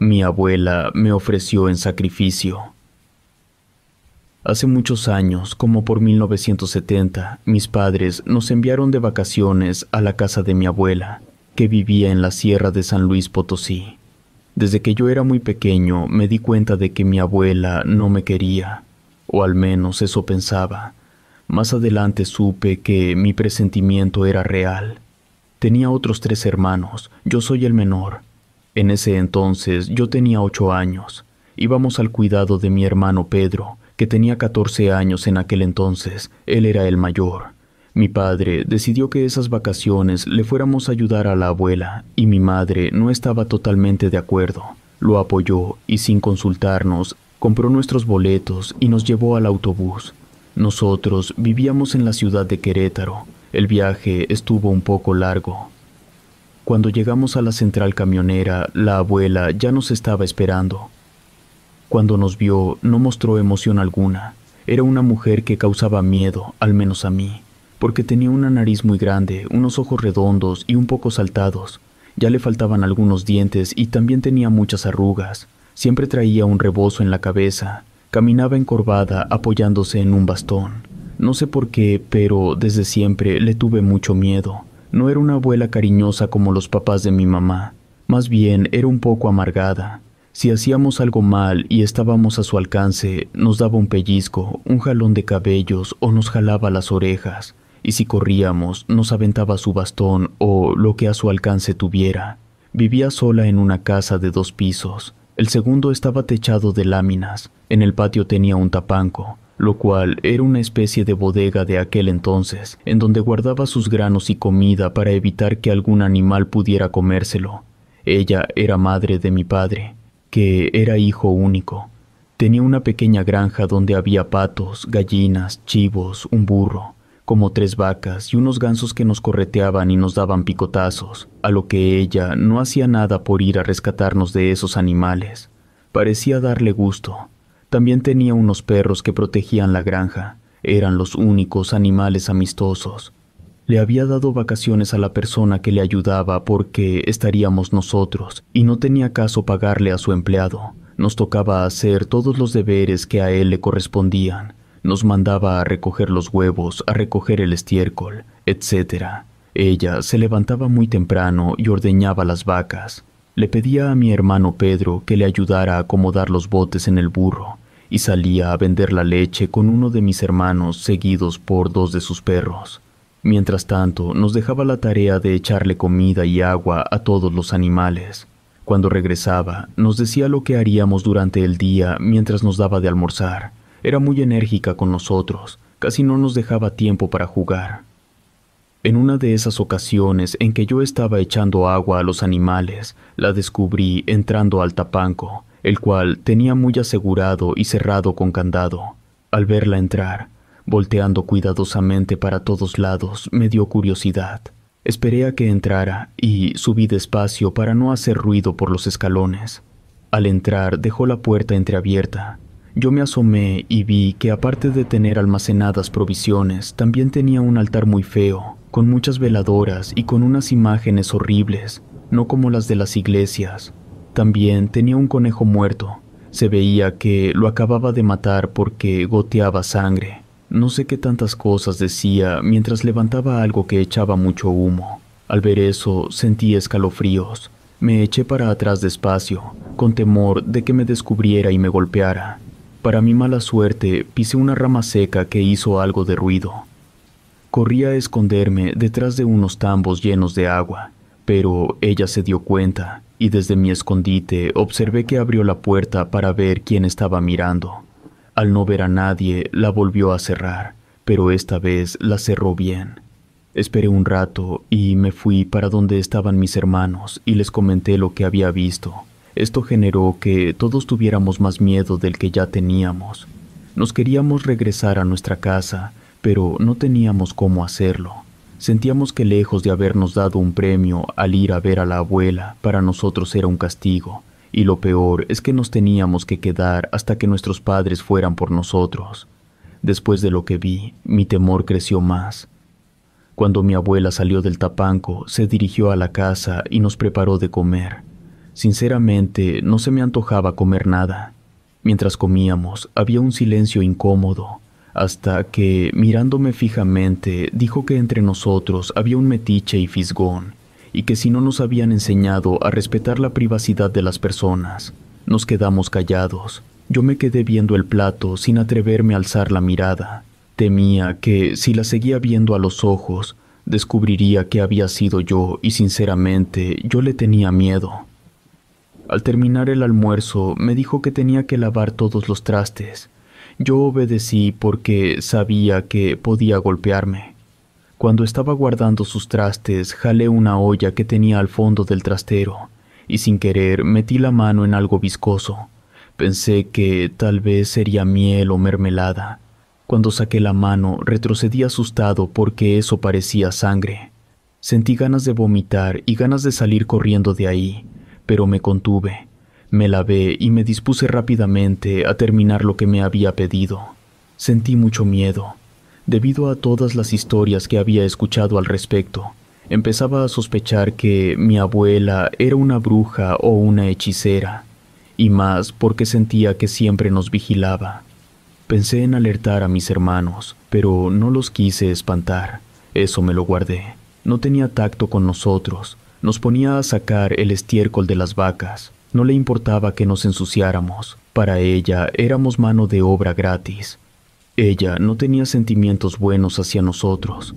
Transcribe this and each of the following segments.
Mi abuela me ofreció en sacrificio. Hace muchos años, como por 1970, mis padres nos enviaron de vacaciones a la casa de mi abuela, que vivía en la sierra de San Luis Potosí. Desde que yo era muy pequeño me di cuenta de que mi abuela no me quería, o al menos eso pensaba. Más adelante supe que mi presentimiento era real. Tenía otros 3 hermanos, yo soy el menor. En ese entonces yo tenía 8 años. Íbamos al cuidado de mi hermano Pedro, que tenía 14 años en aquel entonces. Él era el mayor. Mi padre decidió que esas vacaciones le fuéramos a ayudar a la abuela, y mi madre no estaba totalmente de acuerdo. Lo apoyó y sin consultarnos, compró nuestros boletos y nos llevó al autobús. Nosotros vivíamos en la ciudad de Querétaro. El viaje estuvo un poco largo. Cuando llegamos a la central camionera, la abuela ya nos estaba esperando. Cuando nos vio, no mostró emoción alguna. Era una mujer que causaba miedo, al menos a mí, porque tenía una nariz muy grande, unos ojos redondos y un poco saltados. Ya le faltaban algunos dientes y también tenía muchas arrugas. Siempre traía un rebozo en la cabeza. Caminaba encorvada apoyándose en un bastón. No sé por qué, pero desde siempre le tuve mucho miedo. No era una abuela cariñosa como los papás de mi mamá. Más bien era un poco amargada. Si hacíamos algo mal y estábamos a su alcance, nos daba un pellizco, un jalón de cabellos o nos jalaba las orejas. Y si corríamos, nos aventaba su bastón o lo que a su alcance tuviera. Vivía sola en una casa de 2 pisos. El segundo estaba techado de láminas. En el patio tenía un tapanco, lo cual era una especie de bodega de aquel entonces, en donde guardaba sus granos y comida para evitar que algún animal pudiera comérselo. Ella era madre de mi padre, que era hijo único. Tenía una pequeña granja donde había patos, gallinas, chivos, un burro, como 3 vacas y unos gansos que nos correteaban y nos daban picotazos, a lo que ella no hacía nada por ir a rescatarnos de esos animales. Parecía darle gusto. También tenía unos perros que protegían la granja. Eran los únicos animales amistosos. Le había dado vacaciones a la persona que le ayudaba porque estaríamos nosotros, y no tenía caso pagarle a su empleado. Nos tocaba hacer todos los deberes que a él le correspondían. Nos mandaba a recoger los huevos, a recoger el estiércol, etc. Ella se levantaba muy temprano y ordeñaba las vacas. Le pedía a mi hermano Pedro que le ayudara a acomodar los botes en el burro, y salía a vender la leche con uno de mis hermanos seguidos por 2 de sus perros. Mientras tanto, nos dejaba la tarea de echarle comida y agua a todos los animales. Cuando regresaba, nos decía lo que haríamos durante el día mientras nos daba de almorzar. Era muy enérgica con nosotros, casi no nos dejaba tiempo para jugar. En una de esas ocasiones en que yo estaba echando agua a los animales, la descubrí entrando al tapanco, el cual tenía muy asegurado y cerrado con candado. Al verla entrar, volteando cuidadosamente para todos lados, me dio curiosidad. Esperé a que entrara y subí despacio para no hacer ruido por los escalones. Al entrar, dejó la puerta entreabierta. Yo me asomé y vi que aparte de tener almacenadas provisiones, también tenía un altar muy feo, con muchas veladoras y con unas imágenes horribles, no como las de las iglesias. También tenía un conejo muerto. Se veía que lo acababa de matar porque goteaba sangre. No sé qué tantas cosas decía mientras levantaba algo que echaba mucho humo. Al ver eso, sentí escalofríos. Me eché para atrás despacio, con temor de que me descubriera y me golpeara. Para mi mala suerte, pisé una rama seca que hizo algo de ruido. Corrí a esconderme detrás de unos tambos llenos de agua, pero ella se dio cuenta y desde mi escondite observé que abrió la puerta para ver quién estaba mirando. Al no ver a nadie, la volvió a cerrar, pero esta vez la cerró bien. Esperé un rato y me fui para donde estaban mis hermanos y les comenté lo que había visto. Esto generó que todos tuviéramos más miedo del que ya teníamos. Nos queríamos regresar a nuestra casa, pero no teníamos cómo hacerlo. Sentíamos que lejos de habernos dado un premio al ir a ver a la abuela, para nosotros era un castigo. Y lo peor es que nos teníamos que quedar hasta que nuestros padres fueran por nosotros. Después de lo que vi, mi temor creció más. Cuando mi abuela salió del tapanco, se dirigió a la casa y nos preparó de comer. Sinceramente, no se me antojaba comer nada. Mientras comíamos, había un silencio incómodo, hasta que, mirándome fijamente, dijo que entre nosotros había un metiche y fisgón, y que si no nos habían enseñado a respetar la privacidad de las personas. Nos quedamos callados. Yo me quedé viendo el plato sin atreverme a alzar la mirada. Temía que, si la seguía viendo a los ojos, descubriría que había sido yo y sinceramente yo le tenía miedo. Al terminar el almuerzo me dijo que tenía que lavar todos los trastes. Yo obedecí porque sabía que podía golpearme. Cuando estaba guardando sus trastes, jalé una olla que tenía al fondo del trastero y sin querer metí la mano en algo viscoso. Pensé que tal vez sería miel o mermelada. Cuando saqué la mano, retrocedí asustado porque eso parecía sangre. Sentí ganas de vomitar y ganas de salir corriendo de ahí, pero me contuve. Me lavé y me dispuse rápidamente a terminar lo que me había pedido. Sentí mucho miedo. Debido a todas las historias que había escuchado al respecto, empezaba a sospechar que mi abuela era una bruja o una hechicera, y más porque sentía que siempre nos vigilaba. Pensé en alertar a mis hermanos, pero no los quise espantar. Eso me lo guardé. No tenía tacto con nosotros. Nos ponía a sacar el estiércol de las vacas. No le importaba que nos ensuciáramos. Para ella éramos mano de obra gratis. Ella no tenía sentimientos buenos hacia nosotros.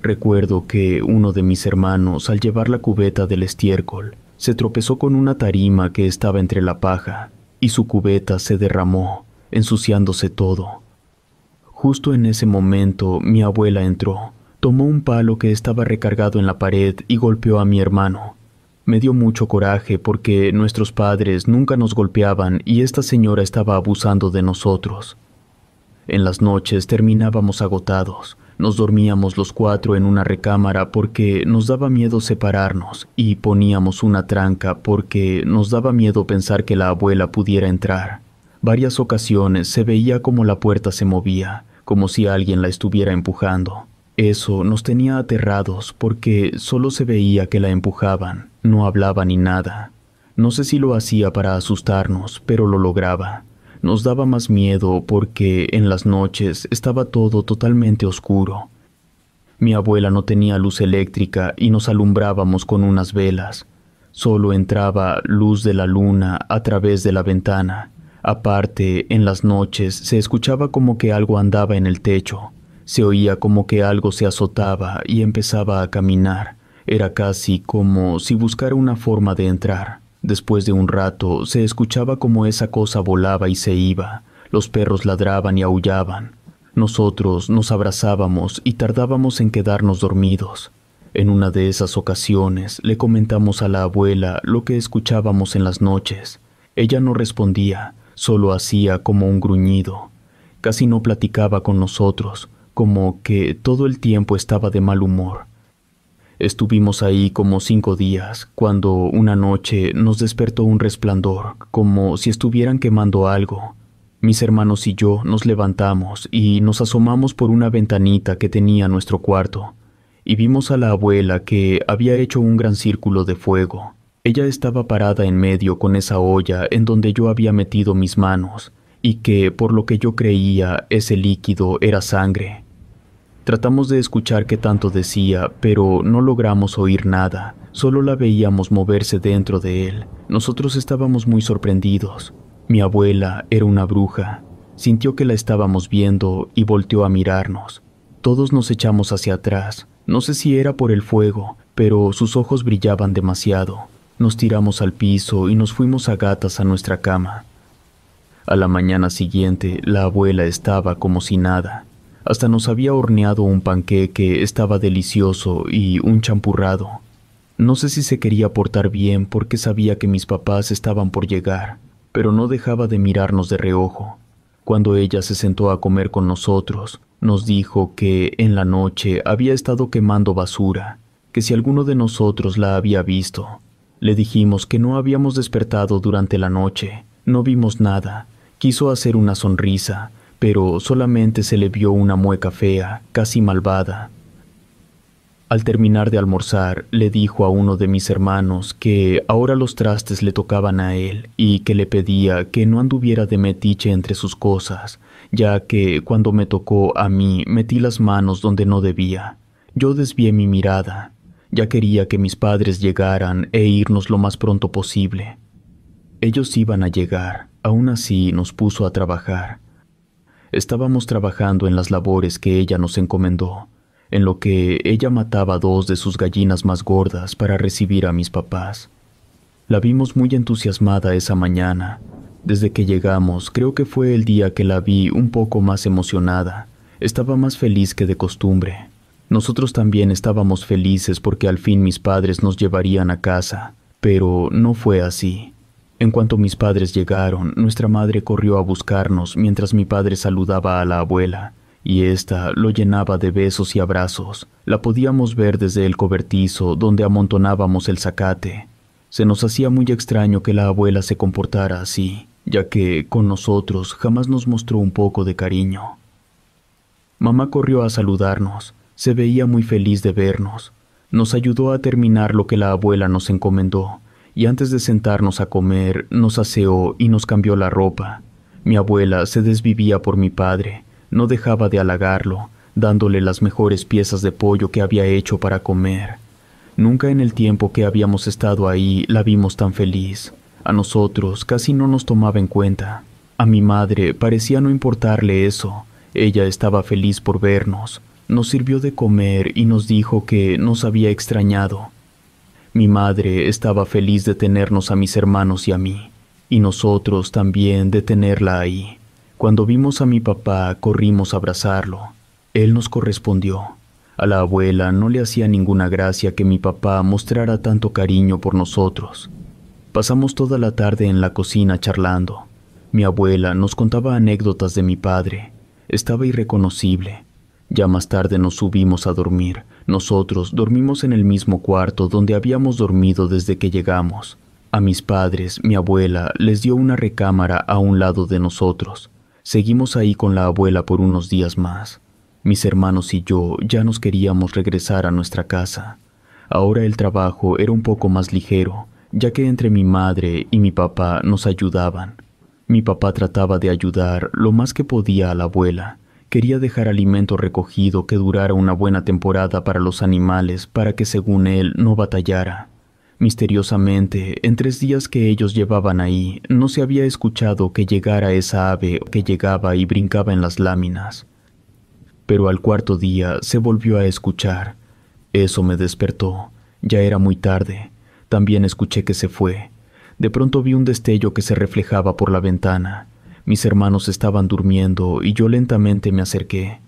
Recuerdo que uno de mis hermanos, al llevar la cubeta del estiércol, se tropezó con una tarima que estaba entre la paja, y su cubeta se derramó, ensuciándose todo. Justo en ese momento, mi abuela entró, tomó un palo que estaba recargado en la pared y golpeó a mi hermano. Me dio mucho coraje porque nuestros padres nunca nos golpeaban y esta señora estaba abusando de nosotros. En las noches terminábamos agotados. Nos dormíamos los 4 en una recámara porque nos daba miedo separarnos y poníamos una tranca porque nos daba miedo pensar que la abuela pudiera entrar. Varias ocasiones se veía como la puerta se movía, como si alguien la estuviera empujando. Eso nos tenía aterrados porque solo se veía que la empujaban, no hablaba ni nada. No sé si lo hacía para asustarnos, pero lo lograba. Nos daba más miedo porque en las noches estaba todo totalmente oscuro. Mi abuela no tenía luz eléctrica y nos alumbrábamos con unas velas. Solo entraba luz de la luna a través de la ventana. Aparte, en las noches se escuchaba como que algo andaba en el techo. Se oía como que algo se azotaba y empezaba a caminar. Era casi como si buscara una forma de entrar. Después de un rato, se escuchaba como esa cosa volaba y se iba. Los perros ladraban y aullaban. Nosotros nos abrazábamos y tardábamos en quedarnos dormidos. En una de esas ocasiones, le comentamos a la abuela lo que escuchábamos en las noches. Ella no respondía, solo hacía como un gruñido. Casi no platicaba con nosotros, como que todo el tiempo estaba de mal humor. Estuvimos ahí como 5 días, cuando una noche nos despertó un resplandor, como si estuvieran quemando algo. Mis hermanos y yo nos levantamos y nos asomamos por una ventanita que tenía nuestro cuarto, y vimos a la abuela que había hecho un gran círculo de fuego. Ella estaba parada en medio con esa olla en donde yo había metido mis manos, y que, por lo que yo creía, ese líquido era sangre. Tratamos de escuchar qué tanto decía, pero no logramos oír nada. Solo la veíamos moverse dentro de él. Nosotros estábamos muy sorprendidos. Mi abuela era una bruja. Sintió que la estábamos viendo y volteó a mirarnos. Todos nos echamos hacia atrás. No sé si era por el fuego, pero sus ojos brillaban demasiado. Nos tiramos al piso y nos fuimos a gatas a nuestra cama. A la mañana siguiente, la abuela estaba como si nada. Hasta nos había horneado un panqueque, estaba delicioso, y un champurrado. No sé si se quería portar bien porque sabía que mis papás estaban por llegar, pero no dejaba de mirarnos de reojo. Cuando ella se sentó a comer con nosotros, nos dijo que en la noche había estado quemando basura, que si alguno de nosotros la había visto. Le dijimos que no habíamos despertado durante la noche, no vimos nada. Quiso hacer una sonrisa, pero solamente se le vio una mueca fea, casi malvada. Al terminar de almorzar, le dijo a uno de mis hermanos que ahora los trastes le tocaban a él y que le pedía que no anduviera de metiche entre sus cosas, ya que cuando me tocó a mí metí las manos donde no debía. Yo desvié mi mirada. Ya quería que mis padres llegaran e irnos lo más pronto posible. Ellos iban a llegar, aún así nos puso a trabajar. Estábamos trabajando en las labores que ella nos encomendó, en lo que ella mataba 2 de sus gallinas más gordas para recibir a mis papás. La vimos muy entusiasmada esa mañana. Desde que llegamos, creo que fue el día que la vi un poco más emocionada. Estaba más feliz que de costumbre. Nosotros también estábamos felices porque al fin mis padres nos llevarían a casa, pero no fue así. En cuanto mis padres llegaron, nuestra madre corrió a buscarnos mientras mi padre saludaba a la abuela, y ésta lo llenaba de besos y abrazos. La podíamos ver desde el cobertizo donde amontonábamos el zacate. Se nos hacía muy extraño que la abuela se comportara así, ya que con nosotros jamás nos mostró un poco de cariño. Mamá corrió a saludarnos. Se veía muy feliz de vernos. Nos ayudó a terminar lo que la abuela nos encomendó, y antes de sentarnos a comer, nos aseó y nos cambió la ropa. Mi abuela se desvivía por mi padre. No dejaba de halagarlo, dándole las mejores piezas de pollo que había hecho para comer. Nunca en el tiempo que habíamos estado ahí la vimos tan feliz. A nosotros casi no nos tomaba en cuenta. A mi madre parecía no importarle eso. Ella estaba feliz por vernos. Nos sirvió de comer y nos dijo que nos había extrañado. Mi madre estaba feliz de tenernos a mis hermanos y a mí, y nosotros también de tenerla ahí. Cuando vimos a mi papá, corrimos a abrazarlo. Él nos correspondió. A la abuela no le hacía ninguna gracia que mi papá mostrara tanto cariño por nosotros. Pasamos toda la tarde en la cocina charlando. Mi abuela nos contaba anécdotas de mi padre. Estaba irreconocible. Ya más tarde nos subimos a dormir. Nosotros dormimos en el mismo cuarto donde habíamos dormido desde que llegamos. A mis padres, mi abuela les dio una recámara a un lado de nosotros. Seguimos ahí con la abuela por unos días más. Mis hermanos y yo ya nos queríamos regresar a nuestra casa. Ahora el trabajo era un poco más ligero, ya que entre mi madre y mi papá nos ayudaban. Mi papá trataba de ayudar lo más que podía a la abuela. Quería dejar alimento recogido que durara una buena temporada para los animales para que, según él, no batallara. Misteriosamente, en 3 días que ellos llevaban ahí, no se había escuchado que llegara esa ave que llegaba y brincaba en las láminas. Pero al 4.º día se volvió a escuchar. Eso me despertó. Ya era muy tarde. También escuché que se fue. De pronto vi un destello que se reflejaba por la ventana. Mis hermanos estaban durmiendo y yo lentamente me acerqué.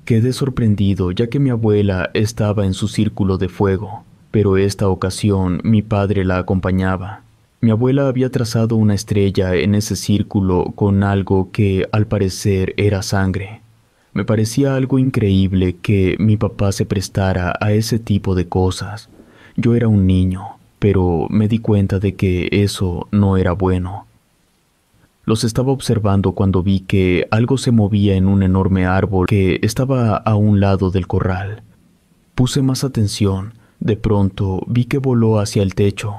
Quedé sorprendido ya que mi abuela estaba en su círculo de fuego, pero esta ocasión mi padre la acompañaba. Mi abuela había trazado una estrella en ese círculo con algo que al parecer era sangre. Me parecía algo increíble que mi papá se prestara a ese tipo de cosas. Yo era un niño, pero me di cuenta de que eso no era bueno. Los estaba observando cuando vi que algo se movía en un enorme árbol que estaba a un lado del corral. Puse más atención. De pronto vi que voló hacia el techo.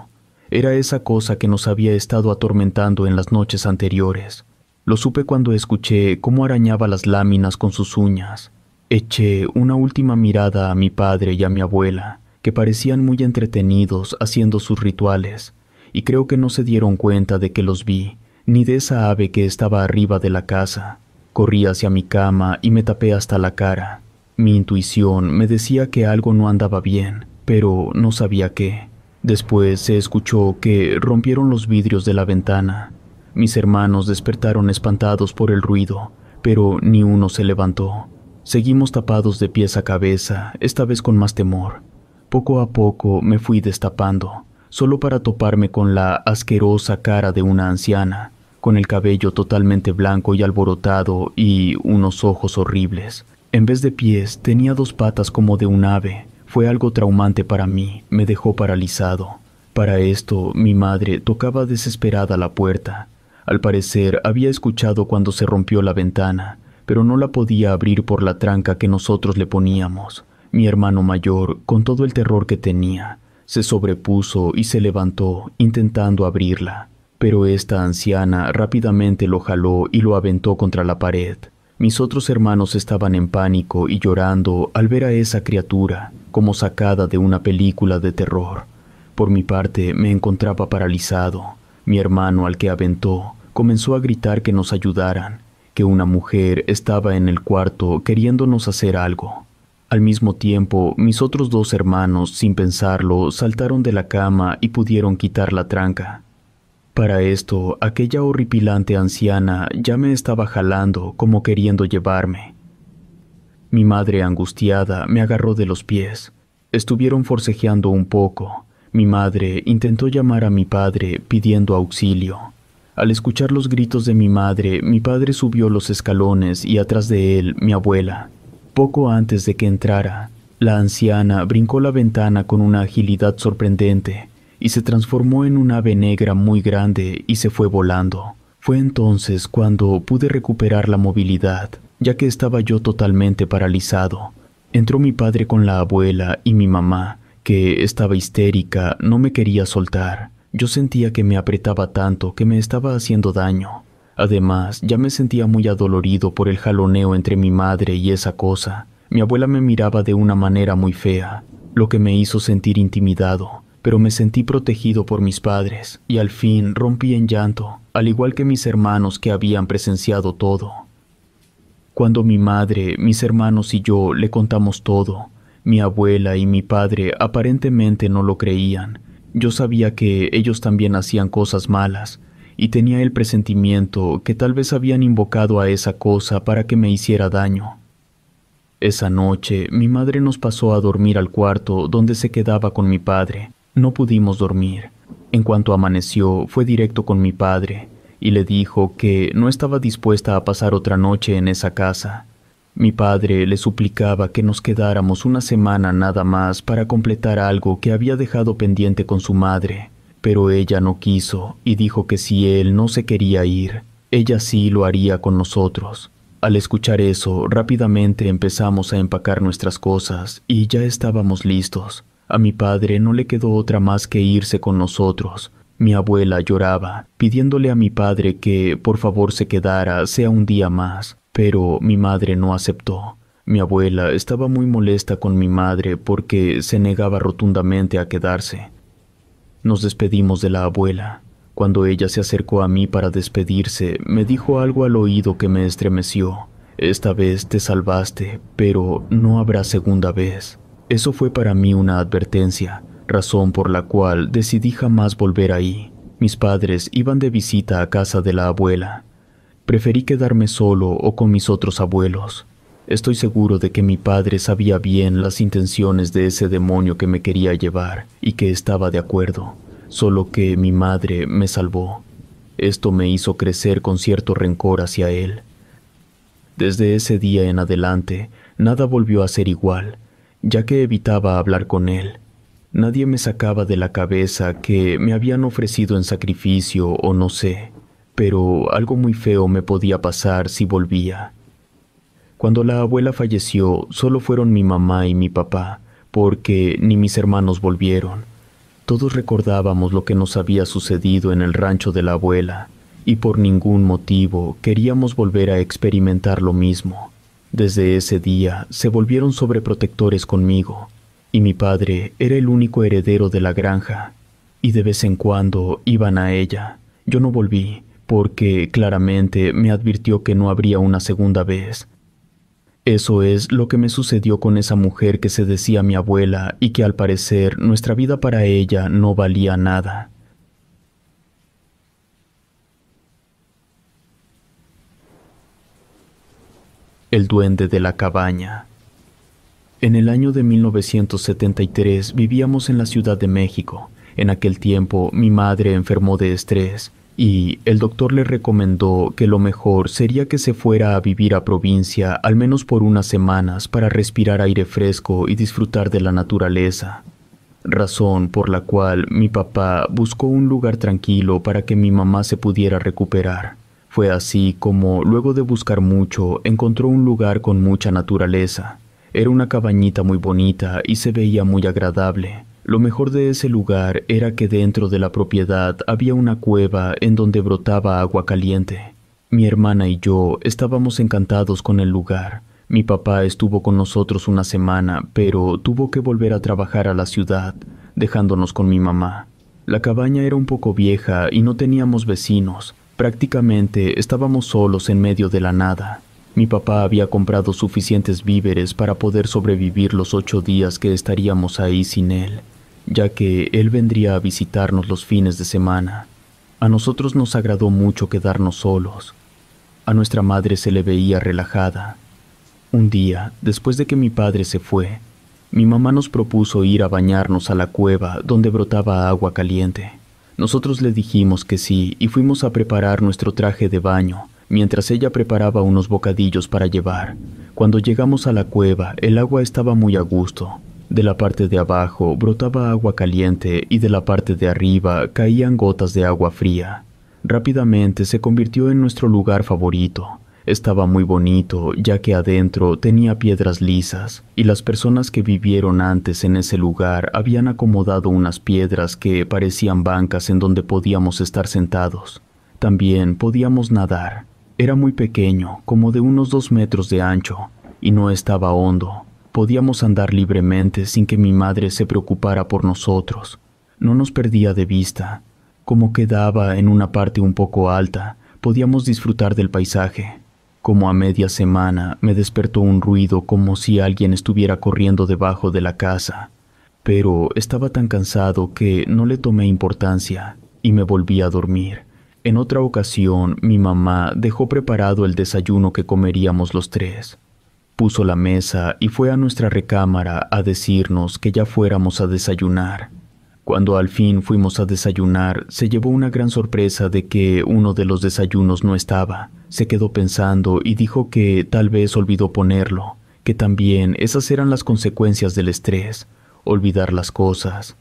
Era esa cosa que nos había estado atormentando en las noches anteriores. Lo supe cuando escuché cómo arañaba las láminas con sus uñas. Eché una última mirada a mi padre y a mi abuela, que parecían muy entretenidos haciendo sus rituales, y creo que no se dieron cuenta de que los vi, ni de esa ave que estaba arriba de la casa. Corrí hacia mi cama y me tapé hasta la cara. Mi intuición me decía que algo no andaba bien, pero no sabía qué. Después se escuchó que rompieron los vidrios de la ventana. Mis hermanos despertaron espantados por el ruido, pero ni uno se levantó. Seguimos tapados de pies a cabeza, esta vez con más temor. Poco a poco me fui destapando, solo para toparme con la asquerosa cara de una anciana, con el cabello totalmente blanco y alborotado y unos ojos horribles. En vez de pies, tenía 2 patas como de un ave. Fue algo traumante para mí, me dejó paralizado. Para esto, mi madre tocaba desesperada la puerta. Al parecer, había escuchado cuando se rompió la ventana, pero no la podía abrir por la tranca que nosotros le poníamos. Mi hermano mayor, con todo el terror que tenía, se sobrepuso y se levantó intentando abrirla, pero esta anciana rápidamente lo jaló y lo aventó contra la pared. Mis otros hermanos estaban en pánico y llorando al ver a esa criatura como sacada de una película de terror. Por mi parte me encontraba paralizado. Mi hermano, al que aventó, comenzó a gritar que nos ayudaran, que una mujer estaba en el cuarto queriéndonos hacer algo. Al mismo tiempo, mis otros dos hermanos, sin pensarlo, saltaron de la cama y pudieron quitar la tranca. Para esto, aquella horripilante anciana ya me estaba jalando como queriendo llevarme. Mi madre, angustiada, me agarró de los pies. Estuvieron forcejeando un poco. Mi madre intentó llamar a mi padre pidiendo auxilio. Al escuchar los gritos de mi madre, mi padre subió los escalones y atrás de él mi abuela. Poco antes de que entrara, la anciana brincó la ventana con una agilidad sorprendente y se transformó en un ave negra muy grande y se fue volando. Fue entonces cuando pude recuperar la movilidad, ya que estaba yo totalmente paralizado. Entró mi padre con la abuela y mi mamá, que estaba histérica, no me quería soltar. Yo sentía que me apretaba tanto que me estaba haciendo daño. Además, ya me sentía muy adolorido por el jaloneo entre mi madre y esa cosa. Mi abuela me miraba de una manera muy fea, lo que me hizo sentir intimidado, pero me sentí protegido por mis padres y al fin rompí en llanto, al igual que mis hermanos que habían presenciado todo. Cuando mi madre, mis hermanos y yo le contamos todo, mi abuela y mi padre aparentemente no lo creían. Yo sabía que ellos también hacían cosas malas, y tenía el presentimiento que tal vez habían invocado a esa cosa para que me hiciera daño. Esa noche, mi madre nos pasó a dormir al cuarto donde se quedaba con mi padre. No pudimos dormir. En cuanto amaneció, fue directo con mi padre, y le dijo que no estaba dispuesta a pasar otra noche en esa casa. Mi padre le suplicaba que nos quedáramos una semana nada más para completar algo que había dejado pendiente con su madre, pero ella no quiso y dijo que si él no se quería ir, ella sí lo haría con nosotros. Al escuchar eso, rápidamente empezamos a empacar nuestras cosas y ya estábamos listos. A mi padre no le quedó otra más que irse con nosotros. Mi abuela lloraba, pidiéndole a mi padre que por favor se quedara, sea un día más, pero mi madre no aceptó. Mi abuela estaba muy molesta con mi madre porque se negaba rotundamente a quedarse. Nos despedimos de la abuela. Cuando ella se acercó a mí para despedirse, me dijo algo al oído que me estremeció. Esta vez te salvaste, pero no habrá segunda vez. Eso fue para mí una advertencia, razón por la cual decidí jamás volver ahí. Mis padres iban de visita a casa de la abuela. Preferí quedarme solo o con mis otros abuelos. Estoy seguro de que mi padre sabía bien las intenciones de ese demonio que me quería llevar y que estaba de acuerdo, solo que mi madre me salvó. Esto me hizo crecer con cierto rencor hacia él. Desde ese día en adelante, nada volvió a ser igual, ya que evitaba hablar con él. Nadie me sacaba de la cabeza que me habían ofrecido en sacrificio o no sé, pero algo muy feo me podía pasar si volvía. Cuando la abuela falleció, solo fueron mi mamá y mi papá, porque ni mis hermanos volvieron. Todos recordábamos lo que nos había sucedido en el rancho de la abuela, y por ningún motivo queríamos volver a experimentar lo mismo. Desde ese día se volvieron sobreprotectores conmigo, y mi padre era el único heredero de la granja, y de vez en cuando iban a ella. Yo no volví, porque claramente me advirtió que no habría una segunda vez. Eso es lo que me sucedió con esa mujer que se decía mi abuela y que al parecer nuestra vida para ella no valía nada. El duende de la cabaña. En el año de 1973 vivíamos en la Ciudad de México. En aquel tiempo mi madre enfermó de estrés y el doctor le recomendó que lo mejor sería que se fuera a vivir a provincia al menos por unas semanas para respirar aire fresco y disfrutar de la naturaleza. Razón por la cual mi papá buscó un lugar tranquilo para que mi mamá se pudiera recuperar. Fue así como, luego de buscar mucho, encontró un lugar con mucha naturaleza. Era una cabañita muy bonita y se veía muy agradable. Lo mejor de ese lugar era que dentro de la propiedad había una cueva en donde brotaba agua caliente. Mi hermana y yo estábamos encantados con el lugar. Mi papá estuvo con nosotros una semana, pero tuvo que volver a trabajar a la ciudad, dejándonos con mi mamá. La cabaña era un poco vieja y no teníamos vecinos. Prácticamente estábamos solos en medio de la nada. Mi papá había comprado suficientes víveres para poder sobrevivir los 8 días que estaríamos ahí sin él, ya que él vendría a visitarnos los fines de semana. A nosotros nos agradó mucho quedarnos solos. A nuestra madre se le veía relajada. Un día, después de que mi padre se fue, mi mamá nos propuso ir a bañarnos a la cueva donde brotaba agua caliente. Nosotros le dijimos que sí y fuimos a preparar nuestro traje de baño, mientras ella preparaba unos bocadillos para llevar. Cuando llegamos a la cueva, el agua estaba muy a gusto. De la parte de abajo brotaba agua caliente y de la parte de arriba caían gotas de agua fría. Rápidamente se convirtió en nuestro lugar favorito. Estaba muy bonito, ya que adentro tenía piedras lisas, y las personas que vivieron antes en ese lugar habían acomodado unas piedras que parecían bancas en donde podíamos estar sentados. También podíamos nadar. Era muy pequeño, como de unos 2 metros de ancho, y no estaba hondo. Podíamos andar libremente sin que mi madre se preocupara por nosotros. No nos perdía de vista. Como quedaba en una parte un poco alta, podíamos disfrutar del paisaje. Como a media semana me despertó un ruido como si alguien estuviera corriendo debajo de la casa, pero estaba tan cansado que no le tomé importancia y me volví a dormir. En otra ocasión, mi mamá dejó preparado el desayuno que comeríamos los 3. Puso la mesa y fue a nuestra recámara a decirnos que ya fuéramos a desayunar. Cuando al fin fuimos a desayunar, se llevó una gran sorpresa de que uno de los desayunos no estaba. Se quedó pensando y dijo que tal vez olvidó ponerlo, que también esas eran las consecuencias del estrés, olvidar las cosas.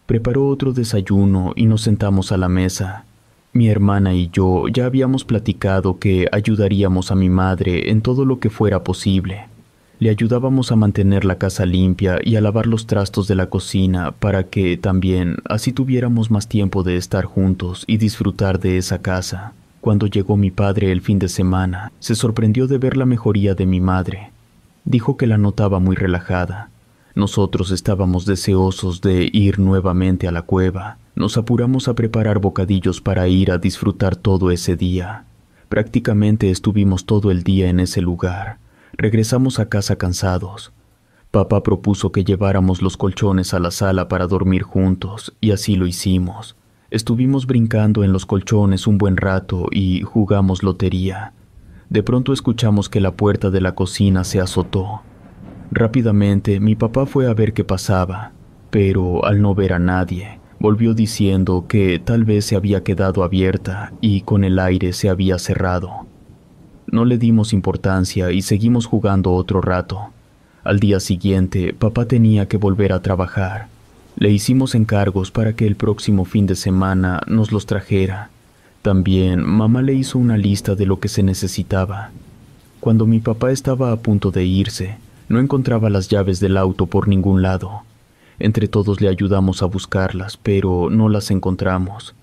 Preparó otro desayuno y nos sentamos a la mesa. Mi hermana y yo ya habíamos platicado que ayudaríamos a mi madre en todo lo que fuera posible. Le ayudábamos a mantener la casa limpia y a lavar los trastos de la cocina para que también así tuviéramos más tiempo de estar juntos y disfrutar de esa casa. Cuando llegó mi padre el fin de semana, se sorprendió de ver la mejoría de mi madre. Dijo que la notaba muy relajada. Nosotros estábamos deseosos de ir nuevamente a la cueva. Nos apuramos a preparar bocadillos para ir a disfrutar todo ese día. Prácticamente estuvimos todo el día en ese lugar. Regresamos a casa cansados. Papá propuso que lleváramos los colchones a la sala para dormir juntos, y así lo hicimos. Estuvimos brincando en los colchones un buen rato y jugamos lotería. De pronto escuchamos que la puerta de la cocina se azotó. Rápidamente mi papá fue a ver qué pasaba, pero al no ver a nadie, volvió diciendo que tal vez se había quedado abierta y con el aire se había cerrado. No le dimos importancia y seguimos jugando otro rato. Al día siguiente, papá tenía que volver a trabajar. Le hicimos encargos para que el próximo fin de semana nos los trajera. También mamá le hizo una lista de lo que se necesitaba. Cuando mi papá estaba a punto de irse, no encontraba las llaves del auto por ningún lado. Entre todos le ayudamos a buscarlas, pero no las encontramos.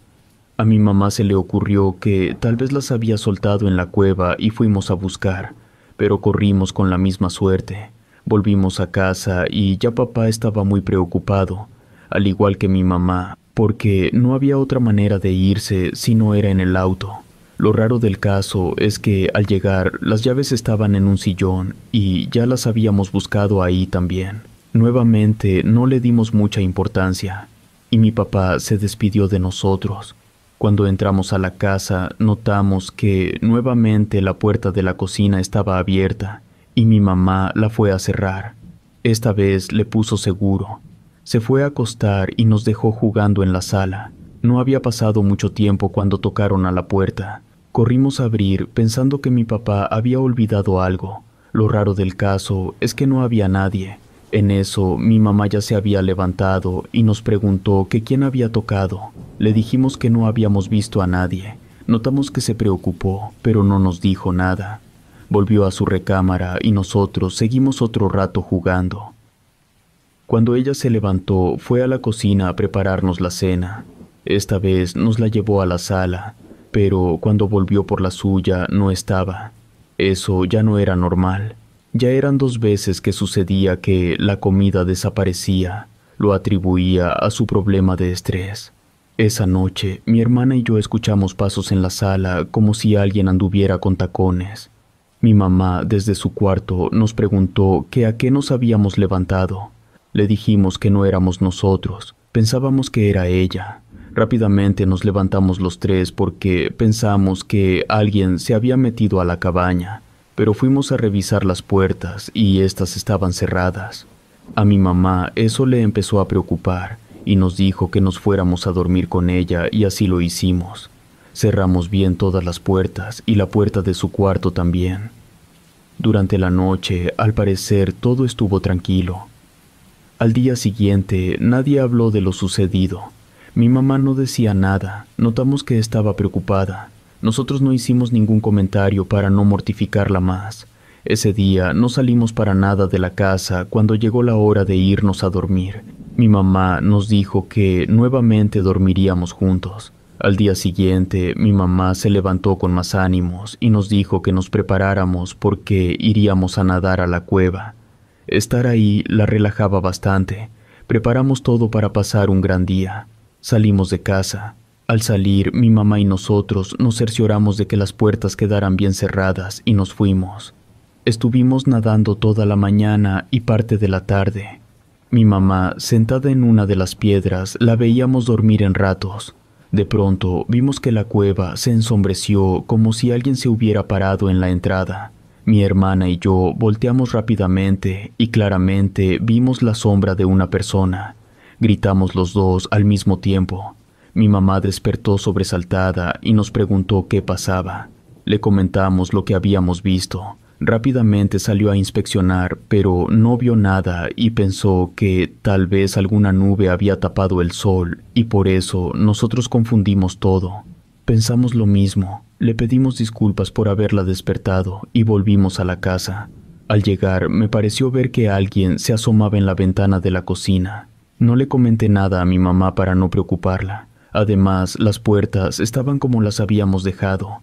A mi mamá se le ocurrió que tal vez las había soltado en la cueva y fuimos a buscar, pero corrimos con la misma suerte. Volvimos a casa y ya papá estaba muy preocupado, al igual que mi mamá, porque no había otra manera de irse si no era en el auto. Lo raro del caso es que al llegar las llaves estaban en un sillón y ya las habíamos buscado ahí también. Nuevamente no le dimos mucha importancia y mi papá se despidió de nosotros. Cuando entramos a la casa, notamos que nuevamente la puerta de la cocina estaba abierta y mi mamá la fue a cerrar. Esta vez le puso seguro. Se fue a acostar y nos dejó jugando en la sala. No había pasado mucho tiempo cuando tocaron a la puerta. Corrimos a abrir pensando que mi papá había olvidado algo. Lo raro del caso es que no había nadie. En eso, mi mamá ya se había levantado y nos preguntó que quién había tocado. Le dijimos que no habíamos visto a nadie. Notamos que se preocupó, pero no nos dijo nada. Volvió a su recámara y nosotros seguimos otro rato jugando. Cuando ella se levantó, fue a la cocina a prepararnos la cena. Esta vez nos la llevó a la sala, pero cuando volvió por la suya no estaba. Eso ya no era normal. Ya eran 2 veces que sucedía que la comida desaparecía. Lo atribuía a su problema de estrés. Esa noche, mi hermana y yo escuchamos pasos en la sala como si alguien anduviera con tacones. Mi mamá, desde su cuarto, nos preguntó que a qué nos habíamos levantado. Le dijimos que no éramos nosotros, pensábamos que era ella. Rápidamente nos levantamos los 3 porque pensamos que alguien se había metido a la cabaña, pero fuimos a revisar las puertas y éstas estaban cerradas. A mi mamá eso le empezó a preocupar y nos dijo que nos fuéramos a dormir con ella y así lo hicimos. Cerramos bien todas las puertas y la puerta de su cuarto también. Durante la noche, al parecer, todo estuvo tranquilo. Al día siguiente, nadie habló de lo sucedido. Mi mamá no decía nada, notamos que estaba preocupada. Nosotros no hicimos ningún comentario para no mortificarla más. Ese día no salimos para nada de la casa cuando llegó la hora de irnos a dormir. Mi mamá nos dijo que nuevamente dormiríamos juntos. Al día siguiente, mi mamá se levantó con más ánimos y nos dijo que nos preparáramos porque iríamos a nadar a la cueva. Estar ahí la relajaba bastante. Preparamos todo para pasar un gran día. Salimos de casa. Al salir, mi mamá y nosotros nos cercioramos de que las puertas quedaran bien cerradas y nos fuimos. Estuvimos nadando toda la mañana y parte de la tarde. Mi mamá, sentada en una de las piedras, la veíamos dormir en ratos. De pronto, vimos que la cueva se ensombreció como si alguien se hubiera parado en la entrada. Mi hermana y yo volteamos rápidamente y claramente vimos la sombra de una persona. Gritamos los dos al mismo tiempo. Mi mamá despertó sobresaltada y nos preguntó qué pasaba. Le comentamos lo que habíamos visto. Rápidamente salió a inspeccionar, pero no vio nada y pensó que tal vez alguna nube había tapado el sol y por eso nosotros confundimos todo. Pensamos lo mismo, le pedimos disculpas por haberla despertado y volvimos a la casa. Al llegar me pareció ver que alguien se asomaba en la ventana de la cocina. No le comenté nada a mi mamá para no preocuparla. Además, las puertas estaban como las habíamos dejado.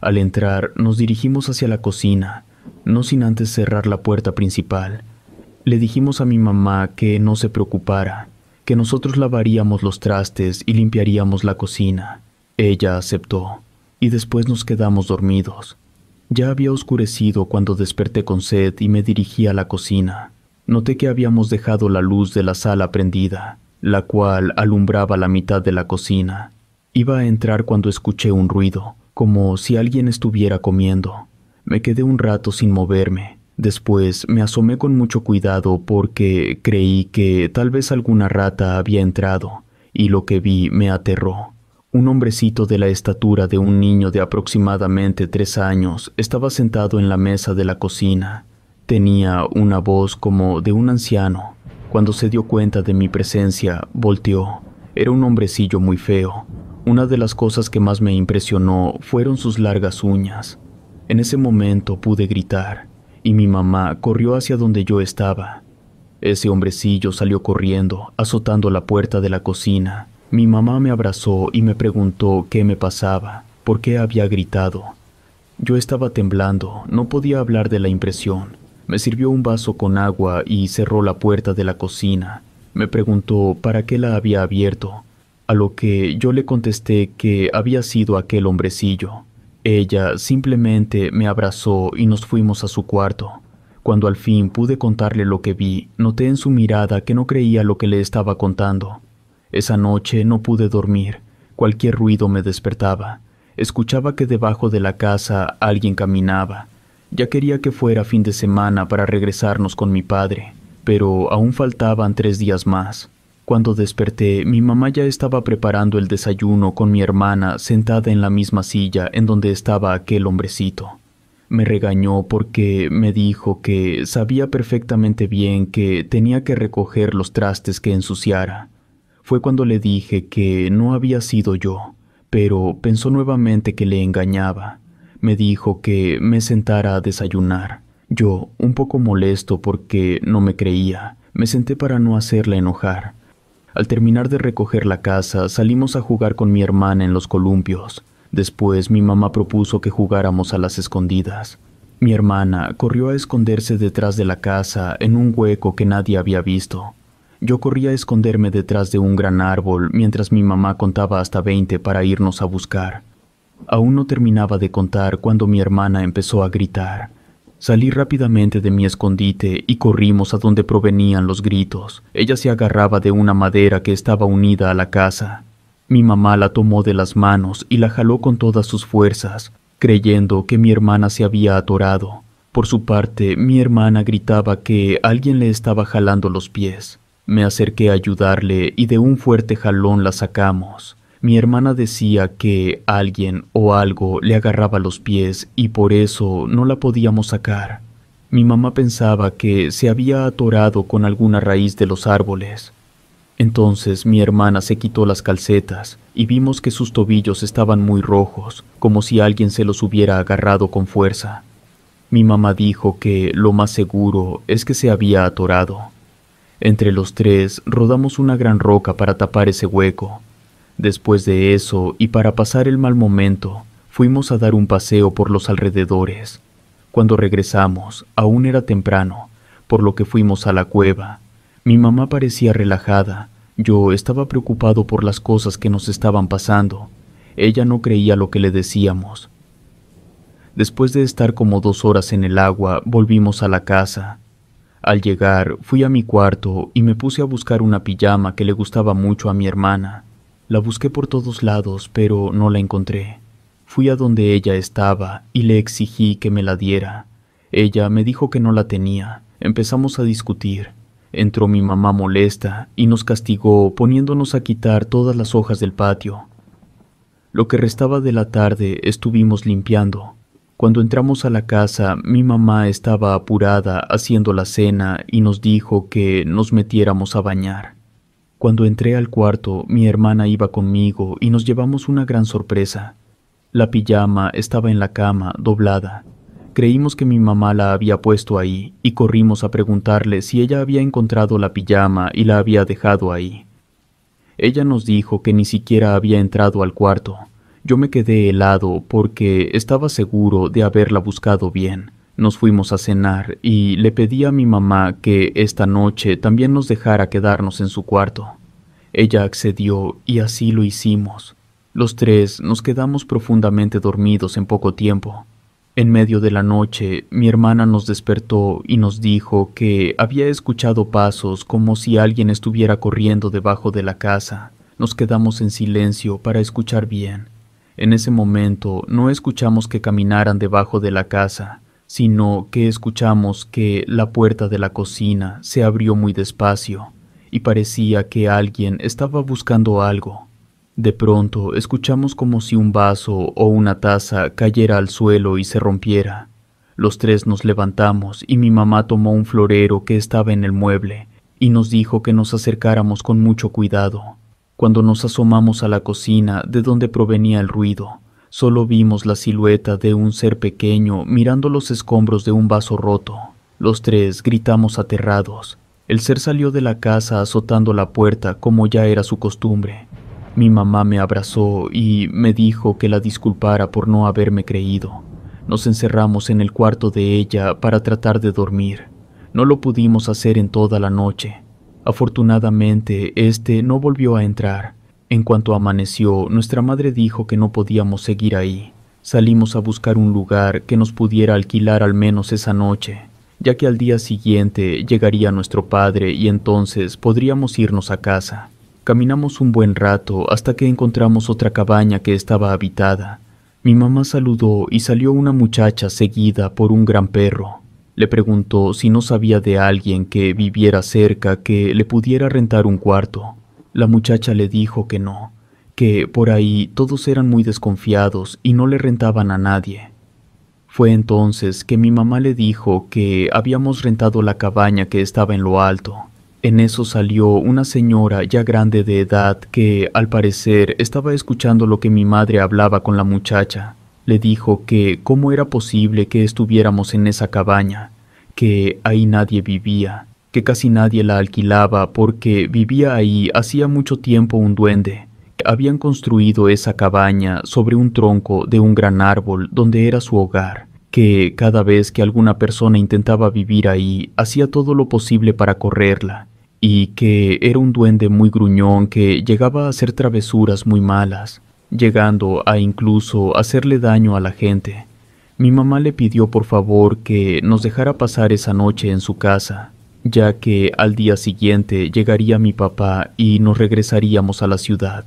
Al entrar, nos dirigimos hacia la cocina, no sin antes cerrar la puerta principal. Le dijimos a mi mamá que no se preocupara, que nosotros lavaríamos los trastes y limpiaríamos la cocina. Ella aceptó, y después nos quedamos dormidos. Ya había oscurecido cuando desperté con sed y me dirigí a la cocina. Noté que habíamos dejado la luz de la sala prendida, la cual alumbraba la mitad de la cocina. Iba a entrar cuando escuché un ruido, como si alguien estuviera comiendo. Me quedé un rato sin moverme. Después me asomé con mucho cuidado porque creí que tal vez alguna rata había entrado, y lo que vi me aterró. Un hombrecito de la estatura de un niño de aproximadamente 3 años estaba sentado en la mesa de la cocina. Tenía una voz como de un anciano. Cuando se dio cuenta de mi presencia, volteó. Era un hombrecillo muy feo. Una de las cosas que más me impresionó fueron sus largas uñas. En ese momento pude gritar, y mi mamá corrió hacia donde yo estaba. Ese hombrecillo salió corriendo, azotando la puerta de la cocina. Mi mamá me abrazó y me preguntó qué me pasaba, por qué había gritado. Yo estaba temblando, no podía hablar de la impresión. Me sirvió un vaso con agua y cerró la puerta de la cocina. Me preguntó para qué la había abierto, a lo que yo le contesté que había sido aquel hombrecillo. Ella simplemente me abrazó y nos fuimos a su cuarto. Cuando al fin pude contarle lo que vi, noté en su mirada que no creía lo que le estaba contando. Esa noche no pude dormir. Cualquier ruido me despertaba. Escuchaba que debajo de la casa alguien caminaba. Ya quería que fuera fin de semana para regresarnos con mi padre, pero aún faltaban 3 días más. Cuando desperté, mi mamá ya estaba preparando el desayuno con mi hermana sentada en la misma silla en donde estaba aquel hombrecito. Me regañó porque me dijo que sabía perfectamente bien que tenía que recoger los trastes que ensuciara. Fue cuando le dije que no había sido yo, pero pensó nuevamente que le engañaba. Me dijo que me sentara a desayunar. Yo, un poco molesto porque no me creía, me senté para no hacerla enojar. Al terminar de recoger la casa, salimos a jugar con mi hermana en los columpios. Después mi mamá propuso que jugáramos a las escondidas. Mi hermana corrió a esconderse detrás de la casa en un hueco que nadie había visto. Yo corrí a esconderme detrás de un gran árbol mientras mi mamá contaba hasta 20 para irnos a buscar. Aún no terminaba de contar cuando mi hermana empezó a gritar. Salí rápidamente de mi escondite y corrimos a donde provenían los gritos. Ella se agarraba de una madera que estaba unida a la casa. Mi mamá la tomó de las manos y la jaló con todas sus fuerzas, creyendo que mi hermana se había atorado. Por su parte, mi hermana gritaba que alguien le estaba jalando los pies. Me acerqué a ayudarle y de un fuerte jalón la sacamos. Mi hermana decía que alguien o algo le agarraba los pies y por eso no la podíamos sacar. Mi mamá pensaba que se había atorado con alguna raíz de los árboles. Entonces mi hermana se quitó las calcetas y vimos que sus tobillos estaban muy rojos, como si alguien se los hubiera agarrado con fuerza. Mi mamá dijo que lo más seguro es que se había atorado. Entre los tres rodamos una gran roca para tapar ese hueco. Después de eso, y para pasar el mal momento, fuimos a dar un paseo por los alrededores. Cuando regresamos, aún era temprano, por lo que fuimos a la cueva. Mi mamá parecía relajada. Yo estaba preocupado por las cosas que nos estaban pasando. Ella no creía lo que le decíamos. Después de estar como 2 horas en el agua, volvimos a la casa. Al llegar, fui a mi cuarto y me puse a buscar una pijama que le gustaba mucho a mi hermana. La busqué por todos lados, pero no la encontré. Fui a donde ella estaba y le exigí que me la diera. Ella me dijo que no la tenía. Empezamos a discutir. Entró mi mamá molesta y nos castigó poniéndonos a quitar todas las hojas del patio. Lo que restaba de la tarde estuvimos limpiando. Cuando entramos a la casa, mi mamá estaba apurada haciendo la cena y nos dijo que nos metiéramos a bañar. Cuando entré al cuarto, mi hermana iba conmigo y nos llevamos una gran sorpresa. La pijama estaba en la cama, doblada. Creímos que mi mamá la había puesto ahí y corrimos a preguntarle si ella había encontrado la pijama y la había dejado ahí. Ella nos dijo que ni siquiera había entrado al cuarto. Yo me quedé helado porque estaba seguro de haberla buscado bien. Nos fuimos a cenar y le pedí a mi mamá que esta noche también nos dejara quedarnos en su cuarto. Ella accedió y así lo hicimos. Los tres nos quedamos profundamente dormidos en poco tiempo. En medio de la noche, mi hermana nos despertó y nos dijo que había escuchado pasos como si alguien estuviera corriendo debajo de la casa. Nos quedamos en silencio para escuchar bien. En ese momento no escuchamos que caminaran debajo de la casa, sino que escuchamos que la puerta de la cocina se abrió muy despacio y parecía que alguien estaba buscando algo. De pronto escuchamos como si un vaso o una taza cayera al suelo y se rompiera. Los tres nos levantamos y mi mamá tomó un florero que estaba en el mueble y nos dijo que nos acercáramos con mucho cuidado. Cuando nos asomamos a la cocina de donde provenía el ruido, solo vimos la silueta de un ser pequeño mirando los escombros de un vaso roto. Los tres gritamos aterrados. El ser salió de la casa azotando la puerta como ya era su costumbre. Mi mamá me abrazó y me dijo que la disculpara por no haberme creído. Nos encerramos en el cuarto de ella para tratar de dormir. No lo pudimos hacer en toda la noche. Afortunadamente, no volvió a entrar. En cuanto amaneció, nuestra madre dijo que no podíamos seguir ahí. Salimos a buscar un lugar que nos pudiera alquilar al menos esa noche, ya que al día siguiente llegaría nuestro padre y entonces podríamos irnos a casa. Caminamos un buen rato hasta que encontramos otra cabaña que estaba habitada. Mi mamá saludó y salió una muchacha seguida por un gran perro. Le preguntó si no sabía de alguien que viviera cerca que le pudiera rentar un cuarto. La muchacha le dijo que no, que por ahí todos eran muy desconfiados y no le rentaban a nadie. Fue entonces que mi mamá le dijo que habíamos rentado la cabaña que estaba en lo alto. En eso salió una señora ya grande de edad que, al parecer, estaba escuchando lo que mi madre hablaba con la muchacha. Le dijo que cómo era posible que estuviéramos en esa cabaña, que ahí nadie vivía, que casi nadie la alquilaba porque vivía ahí hacía mucho tiempo un duende. Habían construido esa cabaña sobre un tronco de un gran árbol donde era su hogar, que cada vez que alguna persona intentaba vivir ahí, hacía todo lo posible para correrla, y que era un duende muy gruñón que llegaba a hacer travesuras muy malas, llegando a incluso hacerle daño a la gente. Mi mamá le pidió por favor que nos dejara pasar esa noche en su casa, ya que al día siguiente llegaría mi papá y nos regresaríamos a la ciudad.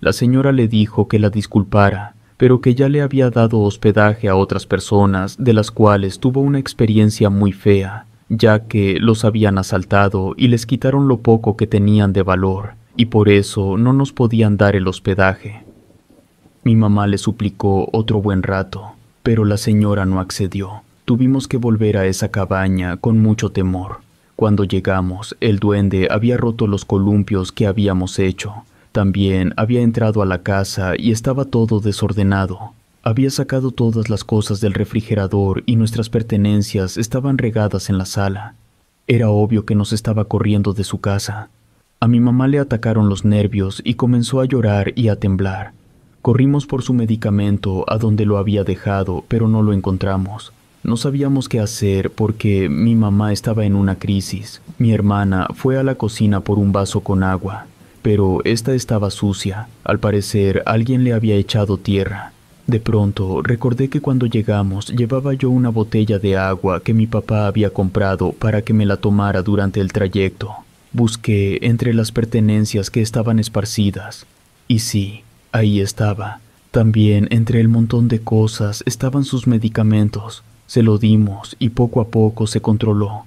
La señora le dijo que la disculpara, pero que ya le había dado hospedaje a otras personas de las cuales tuvo una experiencia muy fea, ya que los habían asaltado y les quitaron lo poco que tenían de valor, y por eso no nos podían dar el hospedaje. Mi mamá le suplicó otro buen rato, pero la señora no accedió. Tuvimos que volver a esa cabaña con mucho temor. Cuando llegamos, el duende había roto los columpios que habíamos hecho. También había entrado a la casa y estaba todo desordenado. Había sacado todas las cosas del refrigerador y nuestras pertenencias estaban regadas en la sala. Era obvio que nos estaba corriendo de su casa. A mi mamá le atacaron los nervios y comenzó a llorar y a temblar. Corrimos por su medicamento a donde lo había dejado, pero no lo encontramos. No sabíamos qué hacer porque mi mamá estaba en una crisis. Mi hermana fue a la cocina por un vaso con agua, pero esta estaba sucia. Al parecer, alguien le había echado tierra. De pronto, recordé que cuando llegamos llevaba yo una botella de agua que mi papá había comprado para que me la tomara durante el trayecto. Busqué entre las pertenencias que estaban esparcidas. Y sí, ahí estaba. También entre el montón de cosas estaban sus medicamentos. Se lo dimos y poco a poco se controló.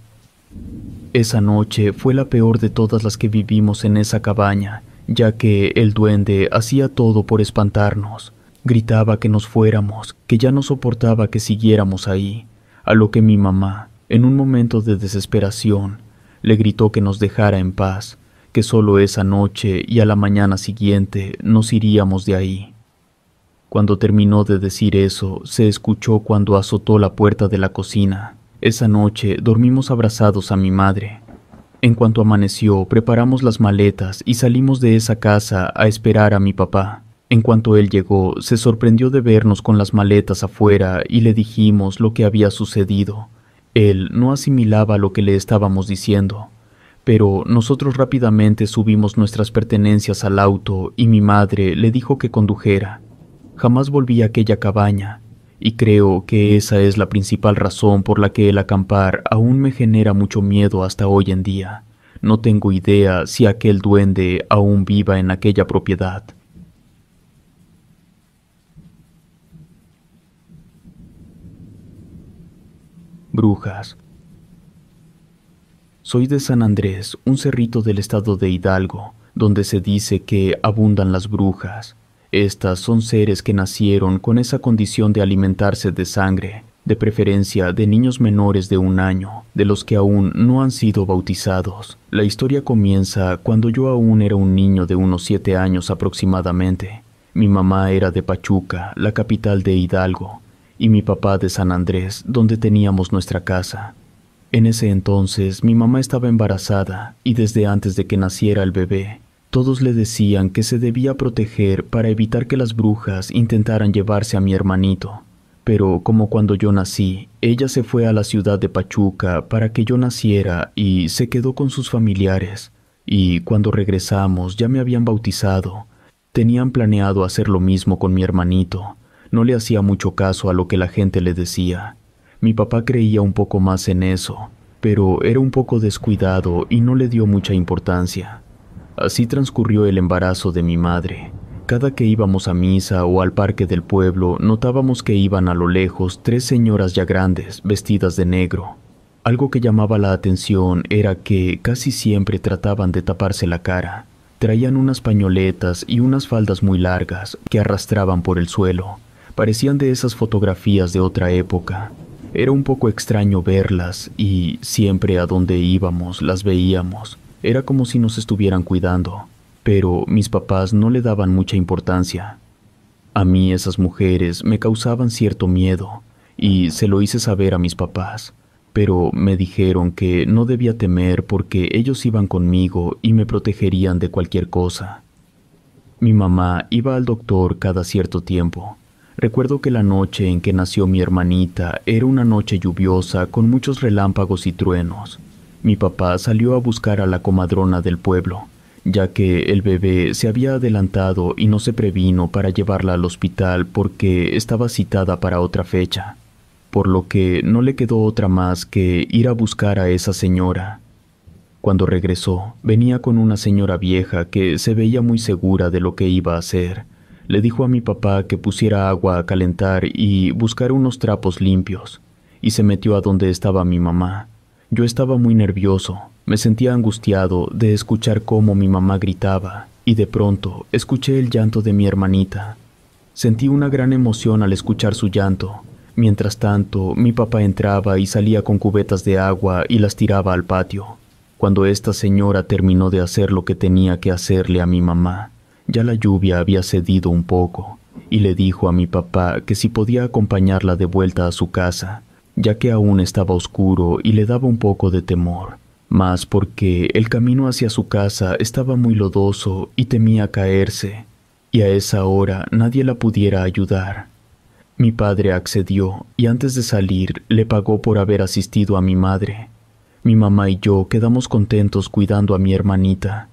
Esa noche fue la peor de todas las que vivimos en esa cabaña, ya que el duende hacía todo por espantarnos. Gritaba que nos fuéramos, que ya no soportaba que siguiéramos ahí, a lo que mi mamá, en un momento de desesperación, le gritó que nos dejara en paz, que solo esa noche y a la mañana siguiente nos iríamos de ahí. Cuando terminó de decir eso, se escuchó cuando azotó la puerta de la cocina. Esa noche dormimos abrazados a mi madre. En cuanto amaneció, preparamos las maletas y salimos de esa casa a esperar a mi papá. En cuanto él llegó, se sorprendió de vernos con las maletas afuera y le dijimos lo que había sucedido. Él no asimilaba lo que le estábamos diciendo, pero nosotros rápidamente subimos nuestras pertenencias al auto y mi madre le dijo que condujera. Jamás volví a aquella cabaña, y creo que esa es la principal razón por la que el acampar aún me genera mucho miedo hasta hoy en día. No tengo idea si aquel duende aún viva en aquella propiedad. Brujas. Soy de San Andrés, un cerrito del estado de Hidalgo, donde se dice que abundan las brujas. Estas son seres que nacieron con esa condición de alimentarse de sangre, de preferencia de niños menores de 1 año, de los que aún no han sido bautizados. La historia comienza cuando yo aún era un niño de unos 7 años aproximadamente. Mi mamá era de Pachuca, la capital de Hidalgo, y mi papá de San Andrés, donde teníamos nuestra casa. En ese entonces mi mamá estaba embarazada y desde antes de que naciera el bebé, todos le decían que se debía proteger para evitar que las brujas intentaran llevarse a mi hermanito. Pero como cuando yo nací, ella se fue a la ciudad de Pachuca para que yo naciera y se quedó con sus familiares. Y cuando regresamos ya me habían bautizado. Tenían planeado hacer lo mismo con mi hermanito. No le hacía mucho caso a lo que la gente le decía. Mi papá creía un poco más en eso, pero era un poco descuidado y no le dio mucha importancia. Así transcurrió el embarazo de mi madre. Cada que íbamos a misa o al parque del pueblo, notábamos que iban a lo lejos 3 señoras ya grandes, vestidas de negro. Algo que llamaba la atención era que casi siempre trataban de taparse la cara. Traían unas pañoletas y unas faldas muy largas que arrastraban por el suelo. Parecían de esas fotografías de otra época. Era un poco extraño verlas y siempre a donde íbamos las veíamos. Era como si nos estuvieran cuidando, pero mis papás no le daban mucha importancia. A mí esas mujeres me causaban cierto miedo y se lo hice saber a mis papás, pero me dijeron que no debía temer porque ellos iban conmigo y me protegerían de cualquier cosa. Mi mamá iba al doctor cada cierto tiempo. Recuerdo que la noche en que nació mi hermanita era una noche lluviosa con muchos relámpagos y truenos. Mi papá salió a buscar a la comadrona del pueblo, ya que el bebé se había adelantado y no se previno para llevarla al hospital porque estaba citada para otra fecha, por lo que no le quedó otra más que ir a buscar a esa señora. Cuando regresó, venía con una señora vieja que se veía muy segura de lo que iba a hacer. Le dijo a mi papá que pusiera agua a calentar y buscara unos trapos limpios, y se metió a donde estaba mi mamá. Yo estaba muy nervioso, me sentía angustiado de escuchar cómo mi mamá gritaba, y de pronto escuché el llanto de mi hermanita. Sentí una gran emoción al escuchar su llanto. Mientras tanto, mi papá entraba y salía con cubetas de agua y las tiraba al patio. Cuando esta señora terminó de hacer lo que tenía que hacerle a mi mamá, ya la lluvia había cedido un poco, y le dijo a mi papá que si podía acompañarla de vuelta a su casa, ya que aún estaba oscuro y le daba un poco de temor, más porque el camino hacia su casa estaba muy lodoso y temía caerse, y a esa hora nadie la pudiera ayudar. Mi padre accedió y antes de salir le pagó por haber asistido a mi madre. Mi mamá y yo quedamos contentos cuidando a mi hermanita.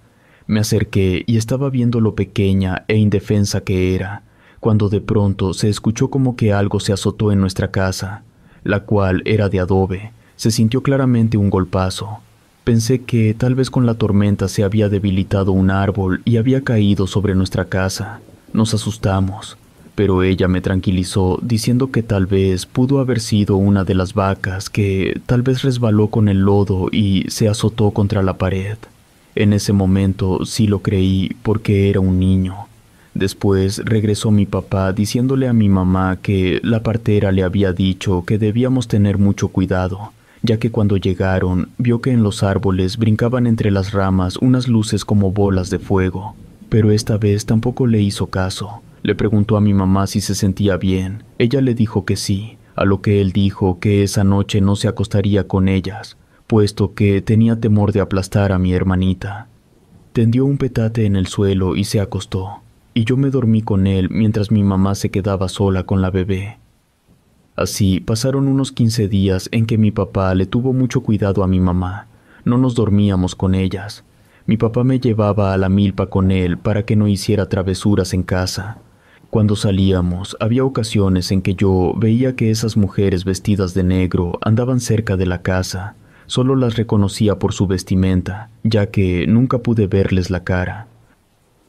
Me acerqué y estaba viendo lo pequeña e indefensa que era, cuando de pronto se escuchó como que algo se azotó en nuestra casa, la cual era de adobe. Se sintió claramente un golpazo. Pensé que tal vez con la tormenta se había debilitado un árbol y había caído sobre nuestra casa. Nos asustamos, pero ella me tranquilizó diciendo que tal vez pudo haber sido una de las vacas que tal vez resbaló con el lodo y se azotó contra la pared. En ese momento sí lo creí porque era un niño. Después regresó mi papá diciéndole a mi mamá que la partera le había dicho que debíamos tener mucho cuidado, ya que cuando llegaron vio que en los árboles brincaban entre las ramas unas luces como bolas de fuego, pero esta vez tampoco le hizo caso. Le preguntó a mi mamá si se sentía bien. Ella le dijo que sí, a lo que él dijo que esa noche no se acostaría con ellas, puesto que tenía temor de aplastar a mi hermanita. Tendió un petate en el suelo y se acostó, y yo me dormí con él mientras mi mamá se quedaba sola con la bebé. Así pasaron unos 15 días en que mi papá le tuvo mucho cuidado a mi mamá. No nos dormíamos con ellas. Mi papá me llevaba a la milpa con él para que no hiciera travesuras en casa. Cuando salíamos, había ocasiones en que yo veía que esas mujeres vestidas de negro andaban cerca de la casa. Solo las reconocía por su vestimenta, ya que nunca pude verles la cara.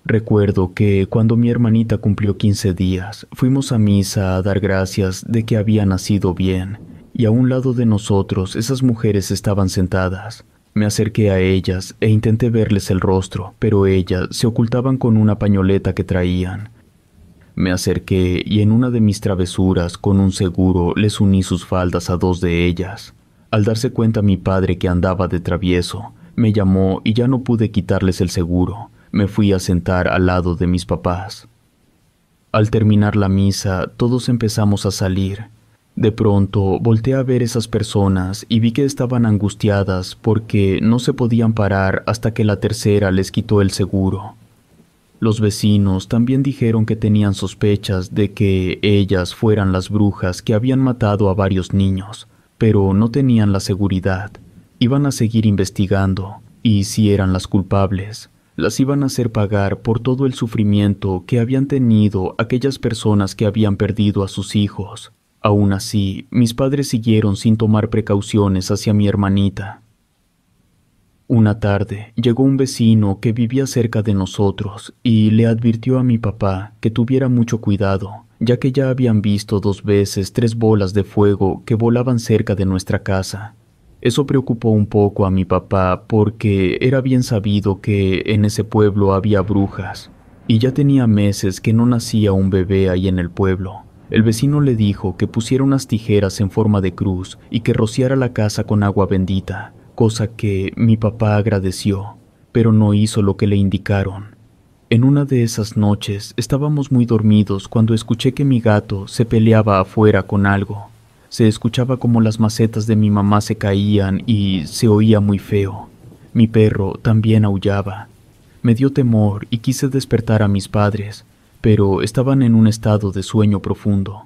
Recuerdo que cuando mi hermanita cumplió 15 días, fuimos a misa a dar gracias de que había nacido bien, y a un lado de nosotros esas mujeres estaban sentadas. Me acerqué a ellas e intenté verles el rostro, pero ellas se ocultaban con una pañoleta que traían. Me acerqué y en una de mis travesuras con un seguro les uní sus faldas a 2 de ellas. Al darse cuenta mi padre que andaba de travieso, me llamó y ya no pude quitarles el seguro. Me fui a sentar al lado de mis papás. Al terminar la misa, todos empezamos a salir. De pronto, volteé a ver esas personas y vi que estaban angustiadas porque no se podían parar hasta que la tercera les quitó el seguro. Los vecinos también dijeron que tenían sospechas de que ellas fueran las brujas que habían matado a varios niños, pero no tenían la seguridad. Iban a seguir investigando y si eran las culpables, las iban a hacer pagar por todo el sufrimiento que habían tenido aquellas personas que habían perdido a sus hijos. Aún así, mis padres siguieron sin tomar precauciones hacia mi hermanita. Una tarde llegó un vecino que vivía cerca de nosotros y le advirtió a mi papá que tuviera mucho cuidado, ya que ya habían visto 2 veces 3 bolas de fuego que volaban cerca de nuestra casa. Eso preocupó un poco a mi papá porque era bien sabido que en ese pueblo había brujas, y ya tenía meses que no nacía un bebé ahí en el pueblo. El vecino le dijo que pusiera unas tijeras en forma de cruz y que rociara la casa con agua bendita, cosa que mi papá agradeció, pero no hizo lo que le indicaron. En una de esas noches estábamos muy dormidos cuando escuché que mi gato se peleaba afuera con algo. Se escuchaba como las macetas de mi mamá se caían y se oía muy feo. Mi perro también aullaba. Me dio temor y quise despertar a mis padres, pero estaban en un estado de sueño profundo.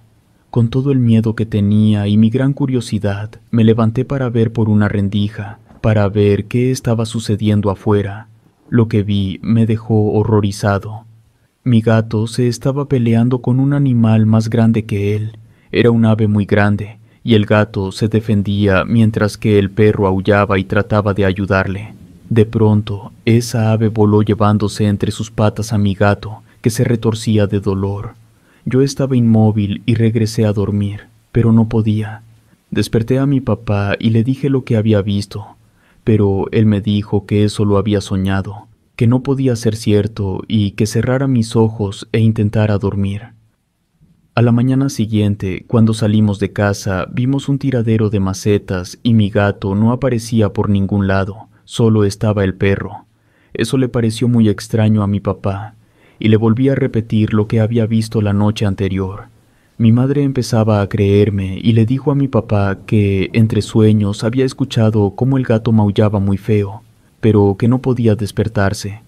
Con todo el miedo que tenía y mi gran curiosidad, me levanté para ver por una rendija, para ver qué estaba sucediendo afuera. Lo que vi me dejó horrorizado. Mi gato se estaba peleando con un animal más grande que él. Era un ave muy grande, y el gato se defendía mientras que el perro aullaba y trataba de ayudarle. De pronto, esa ave voló llevándose entre sus patas a mi gato, que se retorcía de dolor. Yo estaba inmóvil y regresé a dormir, pero no podía. Desperté a mi papá y le dije lo que había visto, pero él me dijo que eso lo había soñado, que no podía ser cierto y que cerrara mis ojos e intentara dormir. A la mañana siguiente, cuando salimos de casa, vimos un tiradero de macetas y mi gato no aparecía por ningún lado, solo estaba el perro. Eso le pareció muy extraño a mi papá, y le volví a repetir lo que había visto la noche anterior. Mi madre empezaba a creerme y le dijo a mi papá que, entre sueños, había escuchado cómo el gato maullaba muy feo, pero que no podía despertarse.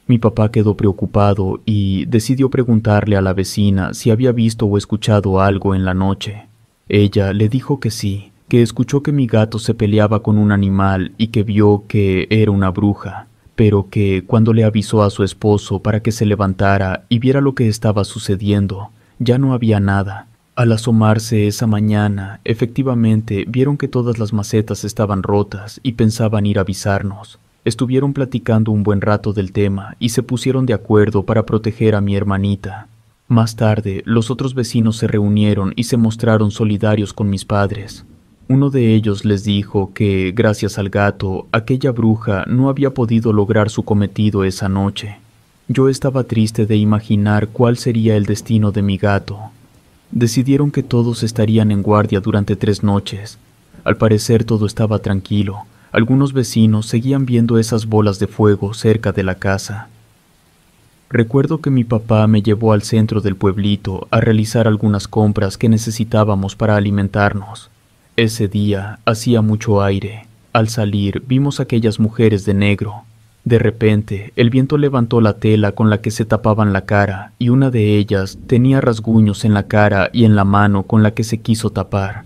Mi papá quedó preocupado y decidió preguntarle a la vecina si había visto o escuchado algo en la noche. Ella le dijo que sí, que escuchó que mi gato se peleaba con un animal y que vio que era una bruja, pero que cuando le avisó a su esposo para que se levantara y viera lo que estaba sucediendo, ya no había nada. Al asomarse esa mañana, efectivamente vieron que todas las macetas estaban rotas y pensaban ir a avisarnos. Estuvieron platicando un buen rato del tema y se pusieron de acuerdo para proteger a mi hermanita. Más tarde, los otros vecinos se reunieron y se mostraron solidarios con mis padres. Uno de ellos les dijo que, gracias al gato, aquella bruja no había podido lograr su cometido esa noche. Yo estaba triste de imaginar cuál sería el destino de mi gato. Decidieron que todos estarían en guardia durante 3 noches. Al parecer todo estaba tranquilo. Algunos vecinos seguían viendo esas bolas de fuego cerca de la casa. Recuerdo que mi papá me llevó al centro del pueblito a realizar algunas compras que necesitábamos para alimentarnos. Ese día hacía mucho aire. Al salir vimos aquellas mujeres de negro. De repente, el viento levantó la tela con la que se tapaban la cara y una de ellas tenía rasguños en la cara y en la mano con la que se quiso tapar.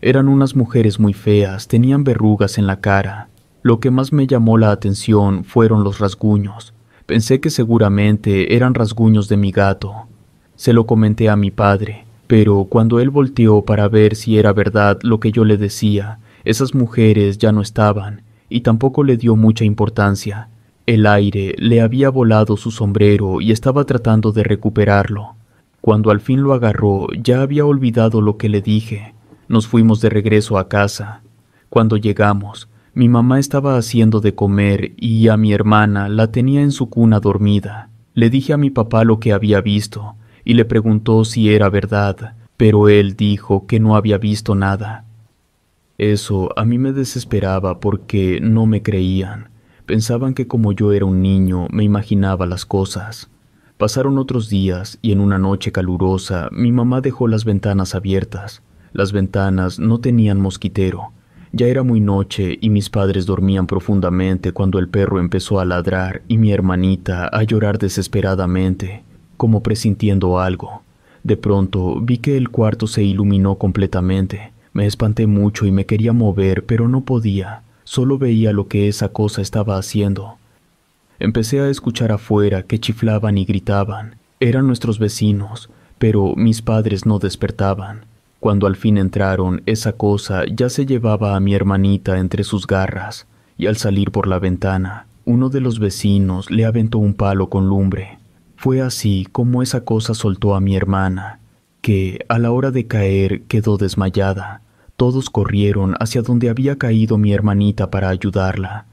Eran unas mujeres muy feas, tenían verrugas en la cara. Lo que más me llamó la atención fueron los rasguños. Pensé que seguramente eran rasguños de mi gato. Se lo comenté a mi padre. Pero cuando él volteó para ver si era verdad lo que yo le decía, esas mujeres ya no estaban, y tampoco le dio mucha importancia. El aire le había volado su sombrero y estaba tratando de recuperarlo. Cuando al fin lo agarró, ya había olvidado lo que le dije. Nos fuimos de regreso a casa. Cuando llegamos, mi mamá estaba haciendo de comer y a mi hermana la tenía en su cuna dormida. Le dije a mi papá lo que había visto, y le preguntó si era verdad, pero él dijo que no había visto nada. Eso a mí me desesperaba porque no me creían. Pensaban que como yo era un niño me imaginaba las cosas. Pasaron otros días y en una noche calurosa mi mamá dejó las ventanas abiertas. Las ventanas no tenían mosquitero. Ya era muy noche y mis padres dormían profundamente cuando el perro empezó a ladrar y mi hermanita a llorar desesperadamente, como presintiendo algo. De pronto vi que el cuarto se iluminó completamente. Me espanté mucho y me quería mover, pero no podía. Solo veía lo que esa cosa estaba haciendo. Empecé a escuchar afuera que chiflaban y gritaban. Eran nuestros vecinos, pero mis padres no despertaban. Cuando al fin entraron, esa cosa ya se llevaba a mi hermanita entre sus garras, y al salir por la ventana, uno de los vecinos le aventó un palo con lumbre. Fue así como esa cosa soltó a mi hermana, que, a la hora de caer, quedó desmayada. Todos corrieron hacia donde había caído mi hermanita para ayudarla.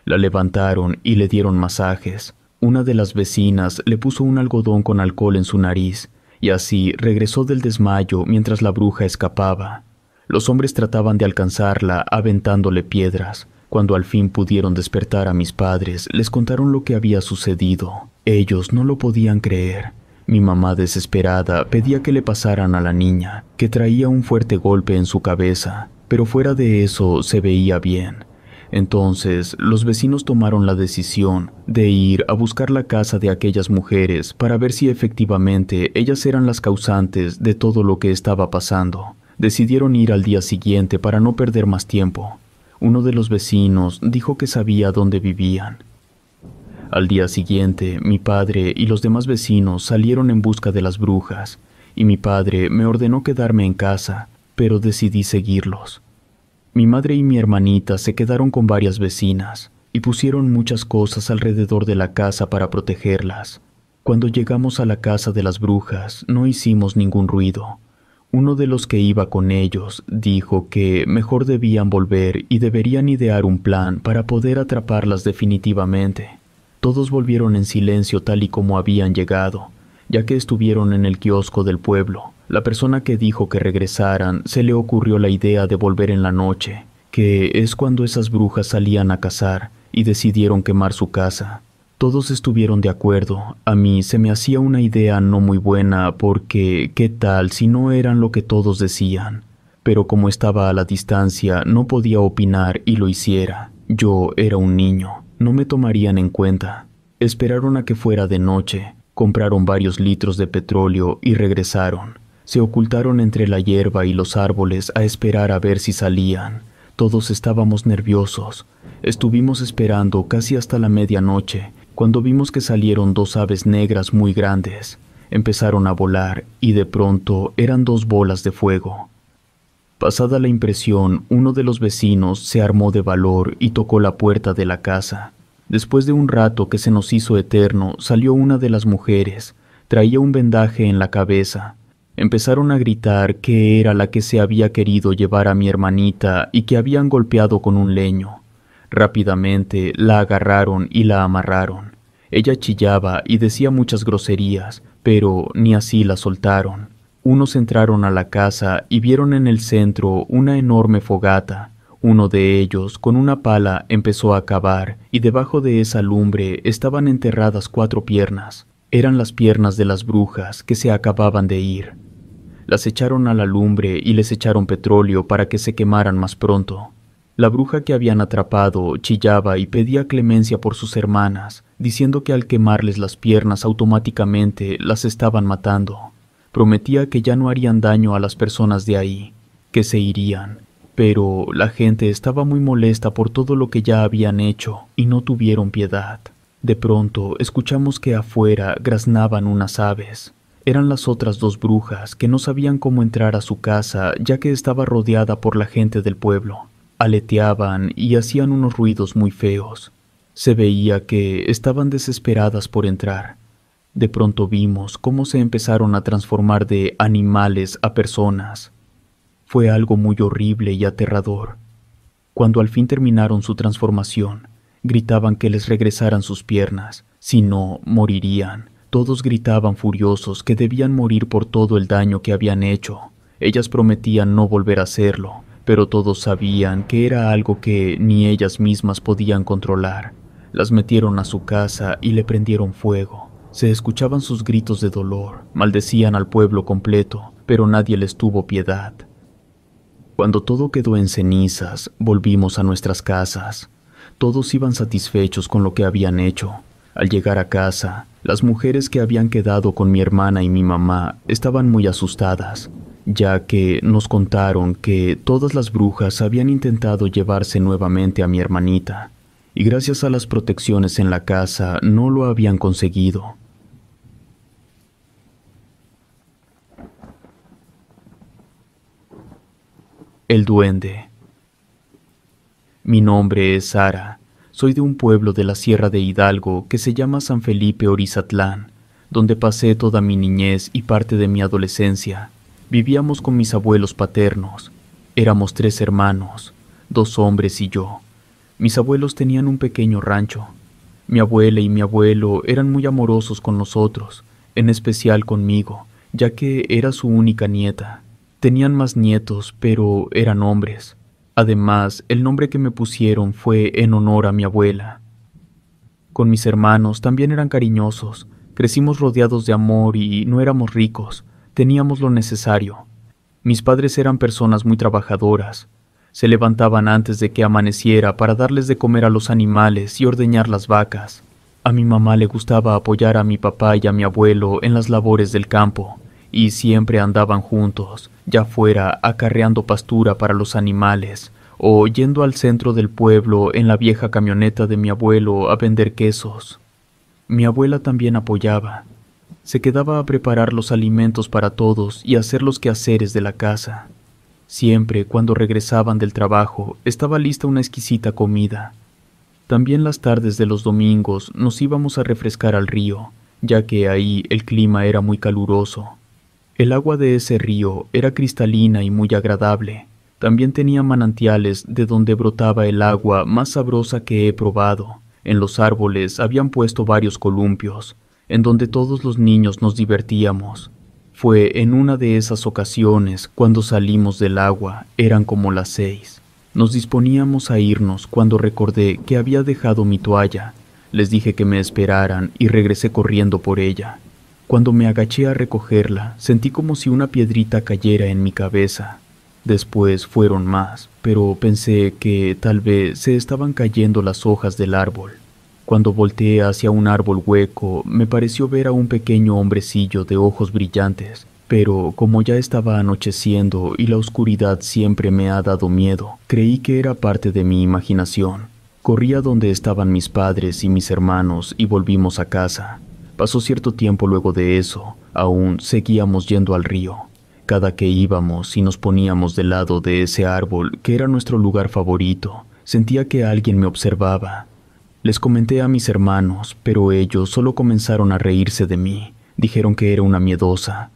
La levantaron y le dieron masajes. Una de las vecinas le puso un algodón con alcohol en su nariz, y así regresó del desmayo mientras la bruja escapaba. Los hombres trataban de alcanzarla aventándole piedras. Cuando al fin pudieron despertar a mis padres, les contaron lo que había sucedido. Ellos no lo podían creer. Mi mamá, desesperada, pedía que le pasaran a la niña, que traía un fuerte golpe en su cabeza, pero fuera de eso se veía bien. Entonces, los vecinos tomaron la decisión de ir a buscar la casa de aquellas mujeres para ver si efectivamente ellas eran las causantes de todo lo que estaba pasando. Decidieron ir al día siguiente para no perder más tiempo. Uno de los vecinos dijo que sabía dónde vivían. Al día siguiente, mi padre y los demás vecinos salieron en busca de las brujas, y mi padre me ordenó quedarme en casa, pero decidí seguirlos. Mi madre y mi hermanita se quedaron con varias vecinas, y pusieron muchas cosas alrededor de la casa para protegerlas. Cuando llegamos a la casa de las brujas, no hicimos ningún ruido. Uno de los que iba con ellos dijo que mejor debían volver y deberían idear un plan para poder atraparlas definitivamente. Todos volvieron en silencio tal y como habían llegado, ya que estuvieron en el kiosco del pueblo. La persona que dijo que regresaran se le ocurrió la idea de volver en la noche, que es cuando esas brujas salían a cazar, y decidieron quemar su casa. Todos estuvieron de acuerdo. A mí se me hacía una idea no muy buena porque, ¿qué tal si no eran lo que todos decían? Pero como estaba a la distancia, no podía opinar y lo hiciera. Yo era un niño. No me tomarían en cuenta. Esperaron a que fuera de noche, compraron varios litros de petróleo y regresaron. Se ocultaron entre la hierba y los árboles a esperar a ver si salían. Todos estábamos nerviosos. Estuvimos esperando casi hasta la medianoche, cuando vimos que salieron dos aves negras muy grandes. Empezaron a volar y de pronto eran dos bolas de fuego. Pasada la impresión, uno de los vecinos se armó de valor y tocó la puerta de la casa. Después de un rato que se nos hizo eterno, salió una de las mujeres. Traía un vendaje en la cabeza. Empezaron a gritar que era la que se había querido llevar a mi hermanita y que habían golpeado con un leño. Rápidamente la agarraron y la amarraron. Ella chillaba y decía muchas groserías, pero ni así la soltaron. Unos entraron a la casa y vieron en el centro una enorme fogata. Uno de ellos, con una pala, empezó a cavar, y debajo de esa lumbre estaban enterradas 4 piernas. Eran las piernas de las brujas que se acababan de ir. Las echaron a la lumbre y les echaron petróleo para que se quemaran más pronto. La bruja que habían atrapado chillaba y pedía clemencia por sus hermanas, diciendo que al quemarles las piernas automáticamente las estaban matando. Prometía que ya no harían daño a las personas de ahí, que se irían, pero la gente estaba muy molesta por todo lo que ya habían hecho y no tuvieron piedad. De pronto escuchamos que afuera graznaban unas aves. Eran las otras 2 brujas que no sabían cómo entrar a su casa ya que estaba rodeada por la gente del pueblo. Aleteaban y hacían unos ruidos muy feos. Se veía que estaban desesperadas por entrar. De pronto vimos cómo se empezaron a transformar de animales a personas. Fue algo muy horrible y aterrador. Cuando al fin terminaron su transformación, gritaban que les regresaran sus piernas, si no, morirían. Todos gritaban furiosos que debían morir por todo el daño que habían hecho. Ellas prometían no volver a hacerlo, pero todos sabían que era algo que ni ellas mismas podían controlar. Las metieron a su casa y le prendieron fuego. Se escuchaban sus gritos de dolor, maldecían al pueblo completo, pero nadie les tuvo piedad. Cuando todo quedó en cenizas, volvimos a nuestras casas. Todos iban satisfechos con lo que habían hecho. Al llegar a casa, las mujeres que habían quedado con mi hermana y mi mamá estaban muy asustadas, ya que nos contaron que todas las brujas habían intentado llevarse nuevamente a mi hermanita, y gracias a las protecciones en la casa no lo habían conseguido. El duende. Mi nombre es Sara. Soy de un pueblo de la Sierra de Hidalgo que se llama San Felipe Orizatlán, donde pasé toda mi niñez y parte de mi adolescencia. Vivíamos con mis abuelos paternos. Éramos 3 hermanos, 2 hombres y yo. Mis abuelos tenían un pequeño rancho. Mi abuela y mi abuelo eran muy amorosos con nosotros, en especial conmigo, ya que era su única nieta. Tenían más nietos, pero eran hombres. Además, el nombre que me pusieron fue en honor a mi abuela. Con mis hermanos también eran cariñosos. Crecimos rodeados de amor y no éramos ricos. Teníamos lo necesario. Mis padres eran personas muy trabajadoras. Se levantaban antes de que amaneciera para darles de comer a los animales y ordeñar las vacas. A mi mamá le gustaba apoyar a mi papá y a mi abuelo en las labores del campo, y siempre andaban juntos, ya fuera acarreando pastura para los animales, o yendo al centro del pueblo en la vieja camioneta de mi abuelo a vender quesos. Mi abuela también apoyaba. Se quedaba a preparar los alimentos para todos y hacer los quehaceres de la casa. Siempre, cuando regresaban del trabajo, estaba lista una exquisita comida. También las tardes de los domingos nos íbamos a refrescar al río, ya que ahí el clima era muy caluroso. El agua de ese río era cristalina y muy agradable. También tenía manantiales de donde brotaba el agua más sabrosa que he probado. En los árboles habían puesto varios columpios, en donde todos los niños nos divertíamos. Fue en una de esas ocasiones cuando salimos del agua, eran como las 6. Nos disponíamos a irnos cuando recordé que había dejado mi toalla. Les dije que me esperaran y regresé corriendo por ella. Cuando me agaché a recogerla, sentí como si una piedrita cayera en mi cabeza. Después fueron más, pero pensé que tal vez se estaban cayendo las hojas del árbol. Cuando volteé hacia un árbol hueco, me pareció ver a un pequeño hombrecillo de ojos brillantes, pero como ya estaba anocheciendo y la oscuridad siempre me ha dado miedo, creí que era parte de mi imaginación. Corrí a donde estaban mis padres y mis hermanos y volvimos a casa. Pasó cierto tiempo luego de eso, aún seguíamos yendo al río. Cada que íbamos y nos poníamos del lado de ese árbol, que era nuestro lugar favorito, sentía que alguien me observaba. Les comenté a mis hermanos, pero ellos solo comenzaron a reírse de mí. Dijeron que era una miedosa.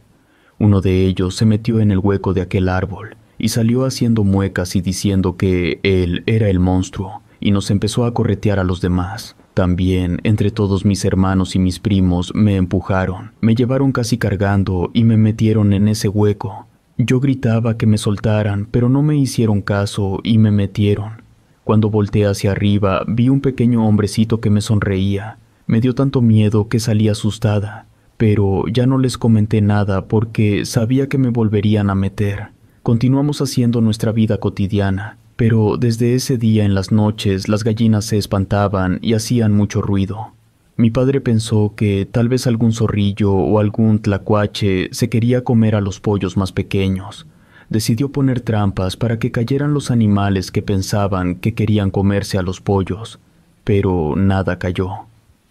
Uno de ellos se metió en el hueco de aquel árbol y salió haciendo muecas y diciendo que él era el monstruo, y nos empezó a corretear a los demás. También, entre todos mis hermanos y mis primos, me empujaron, me llevaron casi cargando y me metieron en ese hueco. Yo gritaba que me soltaran, pero no me hicieron caso y me metieron. Cuando volteé hacia arriba, vi un pequeño hombrecito que me sonreía. Me dio tanto miedo que salí asustada, pero ya no les comenté nada porque sabía que me volverían a meter. Continuamos haciendo nuestra vida cotidiana. Pero desde ese día en las noches las gallinas se espantaban y hacían mucho ruido. Mi padre pensó que tal vez algún zorrillo o algún tlacuache se quería comer a los pollos más pequeños. Decidió poner trampas para que cayeran los animales que pensaban que querían comerse a los pollos, pero nada cayó.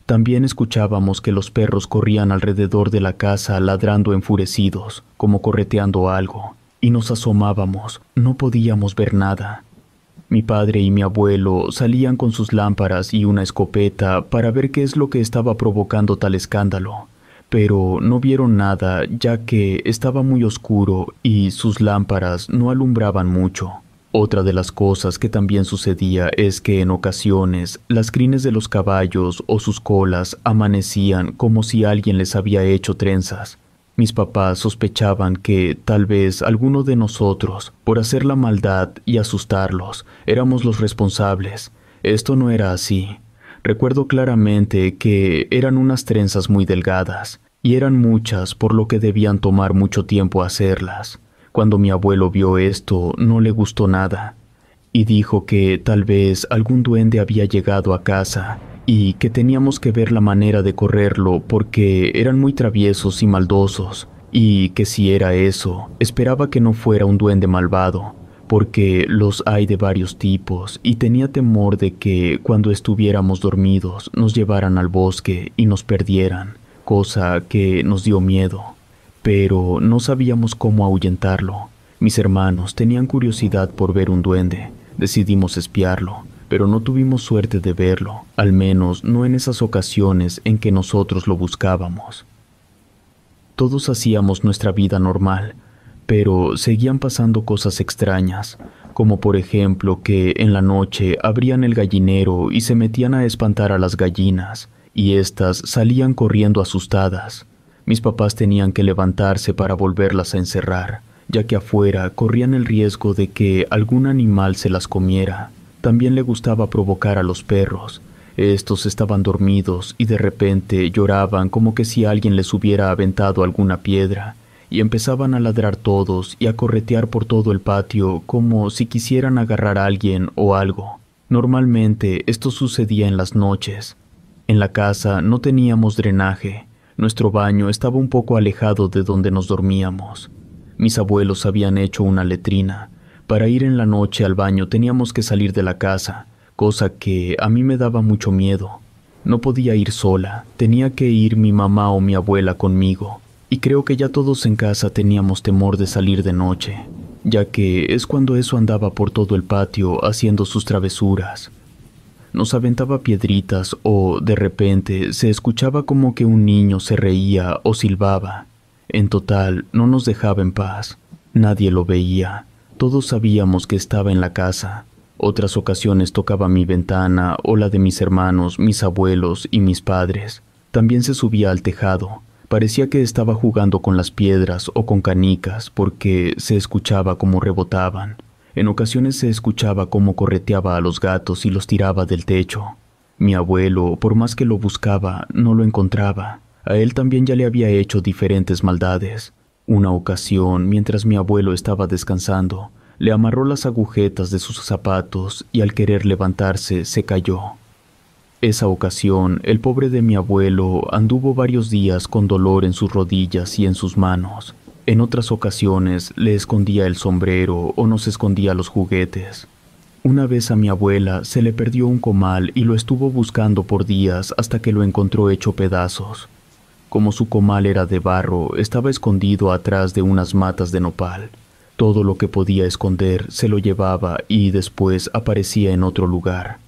También escuchábamos que los perros corrían alrededor de la casa ladrando enfurecidos, como correteando algo, y nos asomábamos, no podíamos ver nada. Mi padre y mi abuelo salían con sus lámparas y una escopeta para ver qué es lo que estaba provocando tal escándalo, pero no vieron nada ya que estaba muy oscuro y sus lámparas no alumbraban mucho. Otra de las cosas que también sucedía es que en ocasiones las crines de los caballos o sus colas amanecían como si alguien les había hecho trenzas. Mis papás sospechaban que tal vez alguno de nosotros, por hacer la maldad y asustarlos, éramos los responsables. Esto no era así. Recuerdo claramente que eran unas trenzas muy delgadas, y eran muchas por lo que debían tomar mucho tiempo hacerlas. Cuando mi abuelo vio esto, no le gustó nada, y dijo que tal vez algún duende había llegado a casa, y que teníamos que ver la manera de correrlo porque eran muy traviesos y maldosos, y que si era eso, esperaba que no fuera un duende malvado, porque los hay de varios tipos, y tenía temor de que cuando estuviéramos dormidos nos llevaran al bosque y nos perdieran, cosa que nos dio miedo, pero no sabíamos cómo ahuyentarlo. Mis hermanos tenían curiosidad por ver un duende. Decidimos espiarlo, pero no tuvimos suerte de verlo, al menos no en esas ocasiones en que nosotros lo buscábamos. Todos hacíamos nuestra vida normal, pero seguían pasando cosas extrañas, como por ejemplo que en la noche abrían el gallinero y se metían a espantar a las gallinas, y éstas salían corriendo asustadas. Mis papás tenían que levantarse para volverlas a encerrar, ya que afuera corrían el riesgo de que algún animal se las comiera. También le gustaba provocar a los perros. Estos estaban dormidos y de repente lloraban como que si alguien les hubiera aventado alguna piedra, y empezaban a ladrar todos y a corretear por todo el patio como si quisieran agarrar a alguien o algo. Normalmente esto sucedía en las noches. En la casa no teníamos drenaje. Nuestro baño estaba un poco alejado de donde nos dormíamos. Mis abuelos habían hecho una letrina. Para ir en la noche al baño teníamos que salir de la casa, cosa que a mí me daba mucho miedo. No podía ir sola, tenía que ir mi mamá o mi abuela conmigo, y creo que ya todos en casa teníamos temor de salir de noche, ya que es cuando eso andaba por todo el patio haciendo sus travesuras. Nos aventaba piedritas o, de repente, se escuchaba como que un niño se reía o silbaba. En total, no nos dejaba en paz. Nadie lo veía. Todos sabíamos que estaba en la casa. Otras ocasiones tocaba mi ventana o la de mis hermanos, mis abuelos y mis padres. También se subía al tejado. Parecía que estaba jugando con las piedras o con canicas porque se escuchaba cómo rebotaban. En ocasiones se escuchaba cómo correteaba a los gatos y los tiraba del techo. Mi abuelo, por más que lo buscaba, no lo encontraba. A él también ya le había hecho diferentes maldades. Una ocasión, mientras mi abuelo estaba descansando, le amarró las agujetas de sus zapatos y al querer levantarse se cayó. Esa ocasión, el pobre de mi abuelo anduvo varios días con dolor en sus rodillas y en sus manos. En otras ocasiones le escondía el sombrero o nos escondía los juguetes. Una vez a mi abuela se le perdió un comal y lo estuvo buscando por días hasta que lo encontró hecho pedazos. Como su comal era de barro, estaba escondido atrás de unas matas de nopal. Todo lo que podía esconder se lo llevaba y después aparecía en otro lugar.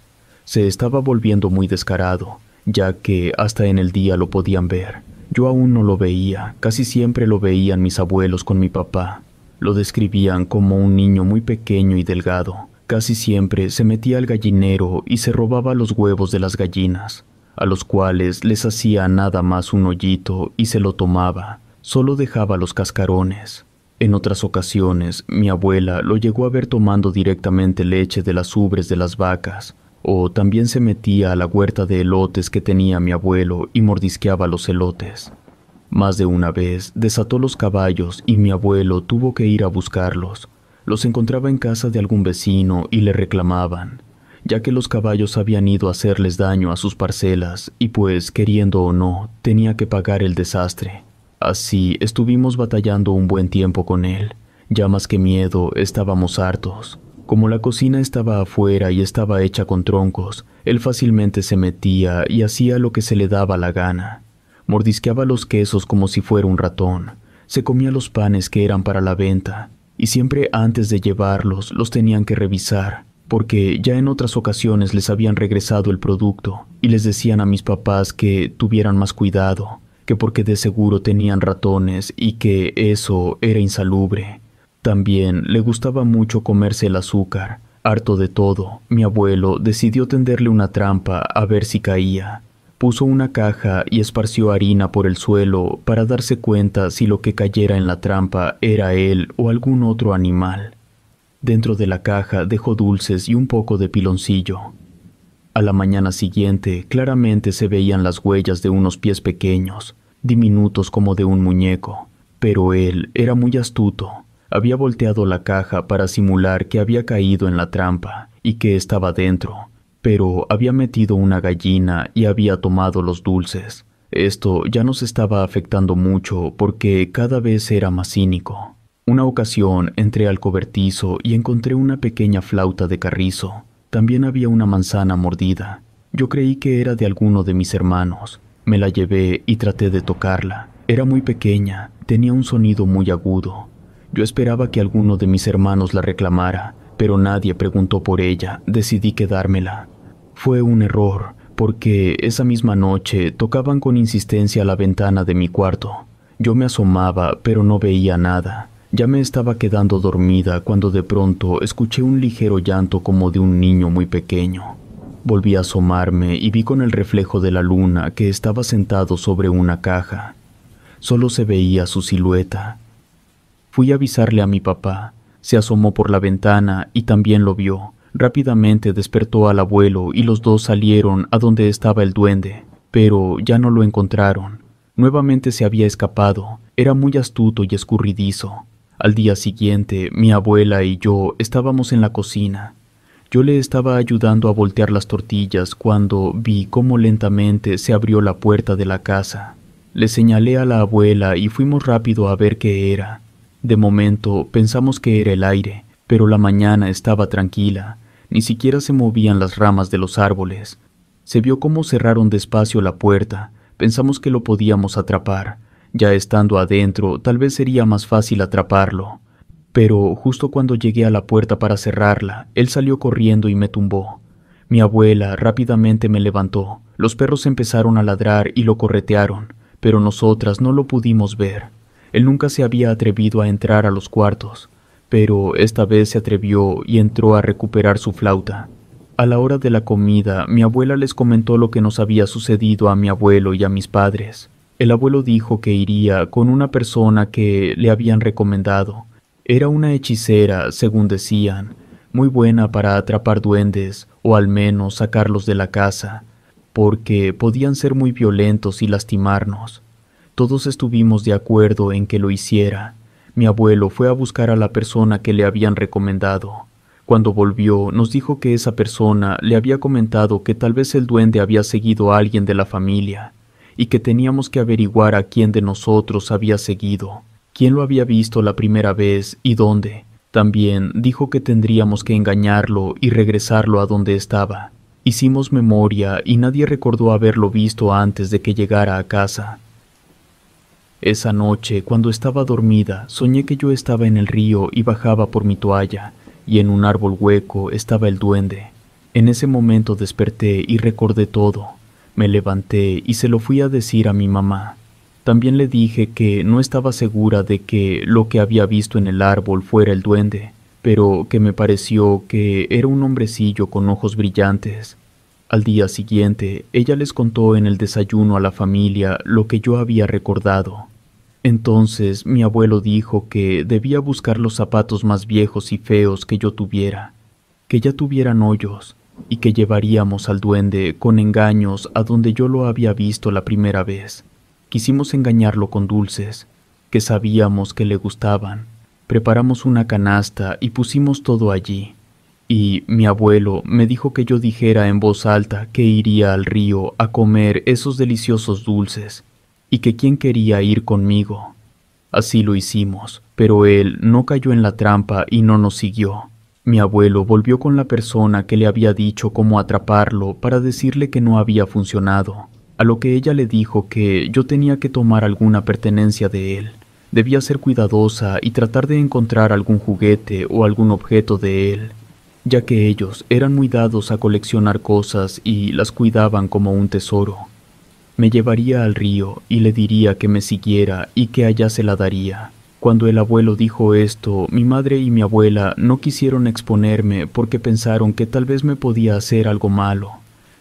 Se estaba volviendo muy descarado, ya que hasta en el día lo podían ver. Yo aún no lo veía, casi siempre lo veían mis abuelos con mi papá. Lo describían como un niño muy pequeño y delgado. Casi siempre se metía al gallinero y se robaba los huevos de las gallinas, a los cuales les hacía nada más un hoyito y se lo tomaba. Solo dejaba los cascarones. En otras ocasiones, mi abuela lo llegó a ver tomando directamente leche de las ubres de las vacas, o también se metía a la huerta de elotes que tenía mi abuelo y mordisqueaba los elotes. Más de una vez desató los caballos y mi abuelo tuvo que ir a buscarlos. Los encontraba en casa de algún vecino y le reclamaban, ya que los caballos habían ido a hacerles daño a sus parcelas y pues, queriendo o no, tenía que pagar el desastre. Así estuvimos batallando un buen tiempo con él. Ya más que miedo, estábamos hartos. Como la cocina estaba afuera y estaba hecha con troncos, él fácilmente se metía y hacía lo que se le daba la gana. Mordisqueaba los quesos como si fuera un ratón. Se comía los panes que eran para la venta, y siempre antes de llevarlos los tenían que revisar, porque ya en otras ocasiones les habían regresado el producto y les decían a mis papás que tuvieran más cuidado, que porque de seguro tenían ratones y que eso era insalubre. También le gustaba mucho comerse el azúcar. Harto de todo, mi abuelo decidió tenderle una trampa a ver si caía. Puso una caja y esparció harina por el suelo para darse cuenta si lo que cayera en la trampa era él o algún otro animal. Dentro de la caja dejó dulces y un poco de piloncillo. A la mañana siguiente claramente se veían las huellas de unos pies pequeños, diminutos como de un muñeco, pero él era muy astuto. Había volteado la caja para simular que había caído en la trampa y que estaba dentro, pero había metido una gallina y había tomado los dulces. Esto ya nos estaba afectando mucho porque cada vez era más cínico. Una ocasión entré al cobertizo y encontré una pequeña flauta de carrizo. También había una manzana mordida. Yo creí que era de alguno de mis hermanos. Me la llevé y traté de tocarla. Era muy pequeña, tenía un sonido muy agudo. Yo esperaba que alguno de mis hermanos la reclamara, pero nadie preguntó por ella. Decidí quedármela. Fue un error, porque esa misma noche tocaban con insistencia a la ventana de mi cuarto. Yo me asomaba, pero no veía nada. Ya me estaba quedando dormida cuando de pronto escuché un ligero llanto como de un niño muy pequeño. Volví a asomarme y vi con el reflejo de la luna que estaba sentado sobre una caja. Solo se veía su silueta. Fui a avisarle a mi papá. Se asomó por la ventana y también lo vio. Rápidamente despertó al abuelo y los dos salieron a donde estaba el duende, pero ya no lo encontraron. Nuevamente se había escapado, era muy astuto y escurridizo. Al día siguiente, mi abuela y yo estábamos en la cocina. Yo le estaba ayudando a voltear las tortillas cuando vi cómo lentamente se abrió la puerta de la casa. Le señalé a la abuela y fuimos rápido a ver qué era. De momento pensamos que era el aire, pero la mañana estaba tranquila, ni siquiera se movían las ramas de los árboles. Se vio cómo cerraron despacio la puerta, pensamos que lo podíamos atrapar. Ya estando adentro, tal vez sería más fácil atraparlo. Pero justo cuando llegué a la puerta para cerrarla, él salió corriendo y me tumbó. Mi abuela rápidamente me levantó. Los perros empezaron a ladrar y lo corretearon, pero nosotras no lo pudimos ver. Él nunca se había atrevido a entrar a los cuartos, pero esta vez se atrevió y entró a recuperar su flauta. A la hora de la comida, mi abuela les comentó lo que nos había sucedido a mi abuelo y a mis padres. El abuelo dijo que iría con una persona que le habían recomendado. Era una hechicera, según decían, muy buena para atrapar duendes o al menos sacarlos de la casa, porque podían ser muy violentos y lastimarnos. Todos estuvimos de acuerdo en que lo hiciera. Mi abuelo fue a buscar a la persona que le habían recomendado. Cuando volvió, nos dijo que esa persona le había comentado que tal vez el duende había seguido a alguien de la familia y que teníamos que averiguar a quién de nosotros había seguido, quién lo había visto la primera vez y dónde. También dijo que tendríamos que engañarlo y regresarlo a donde estaba. Hicimos memoria y nadie recordó haberlo visto antes de que llegara a casa. Esa noche, cuando estaba dormida, soñé que yo estaba en el río y bajaba por mi toalla, y en un árbol hueco estaba el duende. En ese momento desperté y recordé todo. Me levanté y se lo fui a decir a mi mamá. También le dije que no estaba segura de que lo que había visto en el árbol fuera el duende, pero que me pareció que era un hombrecillo con ojos brillantes. Al día siguiente, ella les contó en el desayuno a la familia lo que yo había recordado. Entonces mi abuelo dijo que debía buscar los zapatos más viejos y feos que yo tuviera, que ya tuvieran hoyos, y que llevaríamos al duende con engaños a donde yo lo había visto la primera vez. Quisimos engañarlo con dulces, que sabíamos que le gustaban. Preparamos una canasta y pusimos todo allí. Y mi abuelo me dijo que yo dijera en voz alta que iría al río a comer esos deliciosos dulces, y que quién quería ir conmigo. Así lo hicimos, pero él no cayó en la trampa y no nos siguió. Mi abuelo volvió con la persona que le había dicho cómo atraparlo para decirle que no había funcionado, a lo que ella le dijo que yo tenía que tomar alguna pertenencia de él. Debía ser cuidadosa y tratar de encontrar algún juguete o algún objeto de él, ya que ellos eran muy dados a coleccionar cosas y las cuidaban como un tesoro. Me llevaría al río y le diría que me siguiera y que allá se la daría. Cuando el abuelo dijo esto, mi madre y mi abuela no quisieron exponerme porque pensaron que tal vez me podía hacer algo malo,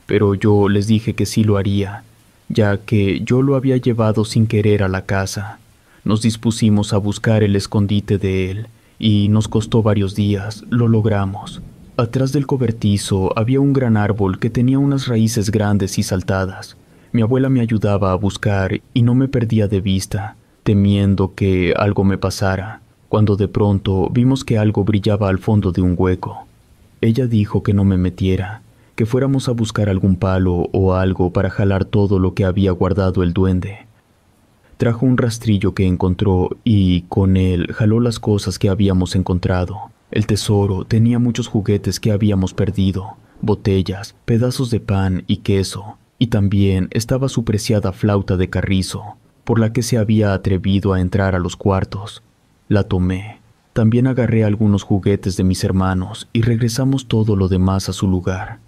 pero yo les dije que sí lo haría, ya que yo lo había llevado sin querer a la casa. Nos dispusimos a buscar el escondite de él, y nos costó varios días, lo logramos. Atrás del cobertizo había un gran árbol que tenía unas raíces grandes y saltadas. Mi abuela me ayudaba a buscar y no me perdía de vista, temiendo que algo me pasara, cuando de pronto vimos que algo brillaba al fondo de un hueco. Ella dijo que no me metiera, que fuéramos a buscar algún palo o algo para jalar todo lo que había guardado el duende. Trajo un rastrillo que encontró y con él jaló las cosas que habíamos encontrado. El tesoro tenía muchos juguetes que habíamos perdido, botellas, pedazos de pan y queso, y también estaba su preciada flauta de carrizo, por la que se había atrevido a entrar a los cuartos. La tomé. También agarré algunos juguetes de mis hermanos y regresamos todo lo demás a su lugar.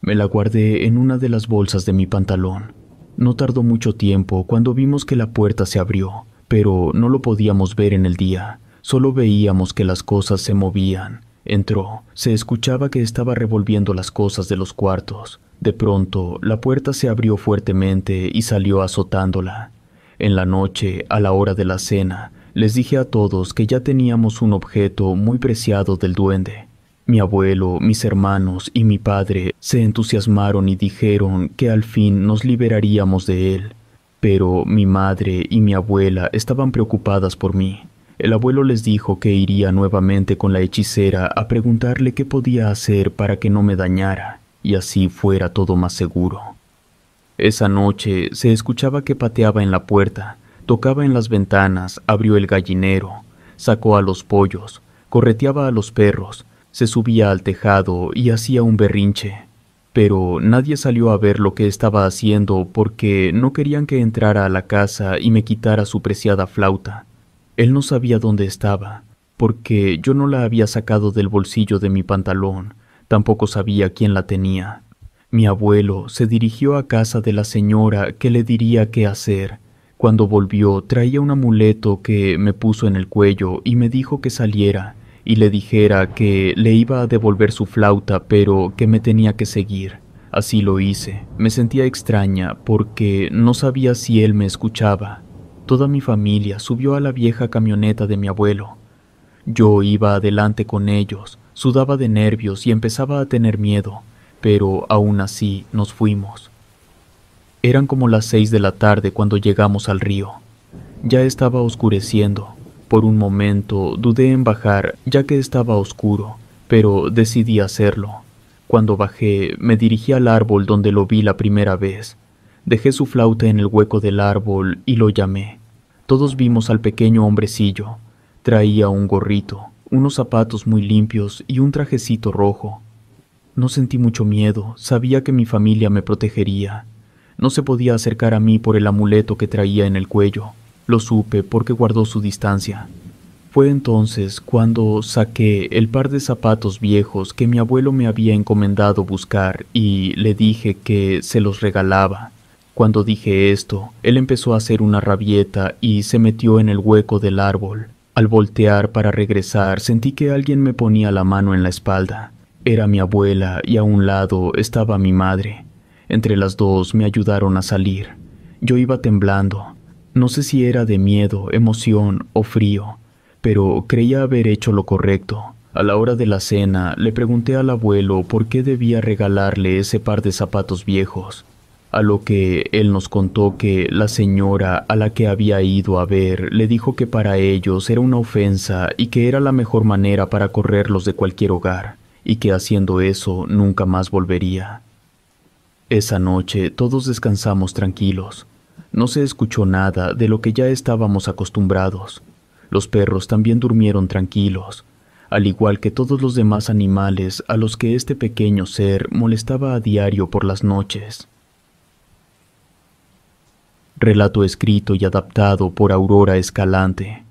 Me la guardé en una de las bolsas de mi pantalón. No tardó mucho tiempo cuando vimos que la puerta se abrió, pero no lo podíamos ver en el día. Solo veíamos que las cosas se movían. Entró. Se escuchaba que estaba revolviendo las cosas de los cuartos. De pronto, la puerta se abrió fuertemente y salió azotándola. En la noche, a la hora de la cena, les dije a todos que ya teníamos un objeto muy preciado del duende. Mi abuelo, mis hermanos y mi padre se entusiasmaron y dijeron que al fin nos liberaríamos de él, pero mi madre y mi abuela estaban preocupadas por mí. El abuelo les dijo que iría nuevamente con la hechicera a preguntarle qué podía hacer para que no me dañara, y así fuera todo más seguro. Esa noche se escuchaba que pateaba en la puerta, tocaba en las ventanas, abrió el gallinero, sacó a los pollos, correteaba a los perros, se subía al tejado y hacía un berrinche. Pero nadie salió a ver lo que estaba haciendo porque no querían que entrara a la casa y me quitara su preciada flauta. Él no sabía dónde estaba, porque yo no la había sacado del bolsillo de mi pantalón, tampoco sabía quién la tenía. Mi abuelo se dirigió a casa de la señora que le diría qué hacer. Cuando volvió traía un amuleto que me puso en el cuello y me dijo que saliera y le dijera que le iba a devolver su flauta, pero que me tenía que seguir. Así lo hice. Me sentía extraña porque no sabía si él me escuchaba. Toda mi familia subió a la vieja camioneta de mi abuelo. Yo iba adelante con ellos, sudaba de nervios y empezaba a tener miedo, pero aún así nos fuimos. Eran como las 6 de la tarde cuando llegamos al río. Ya estaba oscureciendo. Por un momento dudé en bajar ya que estaba oscuro, pero decidí hacerlo. Cuando bajé, me dirigí al árbol donde lo vi la primera vez. Dejé su flauta en el hueco del árbol y lo llamé. Todos vimos al pequeño hombrecillo. Traía un gorrito, unos zapatos muy limpios y un trajecito rojo. No sentí mucho miedo, sabía que mi familia me protegería. No se podía acercar a mí por el amuleto que traía en el cuello. Lo supe porque guardó su distancia. Fue entonces cuando saqué el par de zapatos viejos que mi abuelo me había encomendado buscar y le dije que se los regalaba. Cuando dije esto, él empezó a hacer una rabieta y se metió en el hueco del árbol. Al voltear para regresar, sentí que alguien me ponía la mano en la espalda. Era mi abuela y a un lado estaba mi madre. Entre las dos me ayudaron a salir. Yo iba temblando. No sé si era de miedo, emoción o frío, pero creía haber hecho lo correcto. A la hora de la cena, le pregunté al abuelo por qué debía regalarle ese par de zapatos viejos, a lo que él nos contó que la señora a la que había ido a ver le dijo que para ellos era una ofensa y que era la mejor manera para correrlos de cualquier hogar, y que haciendo eso nunca más volvería. Esa noche todos descansamos tranquilos. No se escuchó nada de lo que ya estábamos acostumbrados. Los perros también durmieron tranquilos, al igual que todos los demás animales a los que este pequeño ser molestaba a diario por las noches. Relato escrito y adaptado por Aurora Escalante.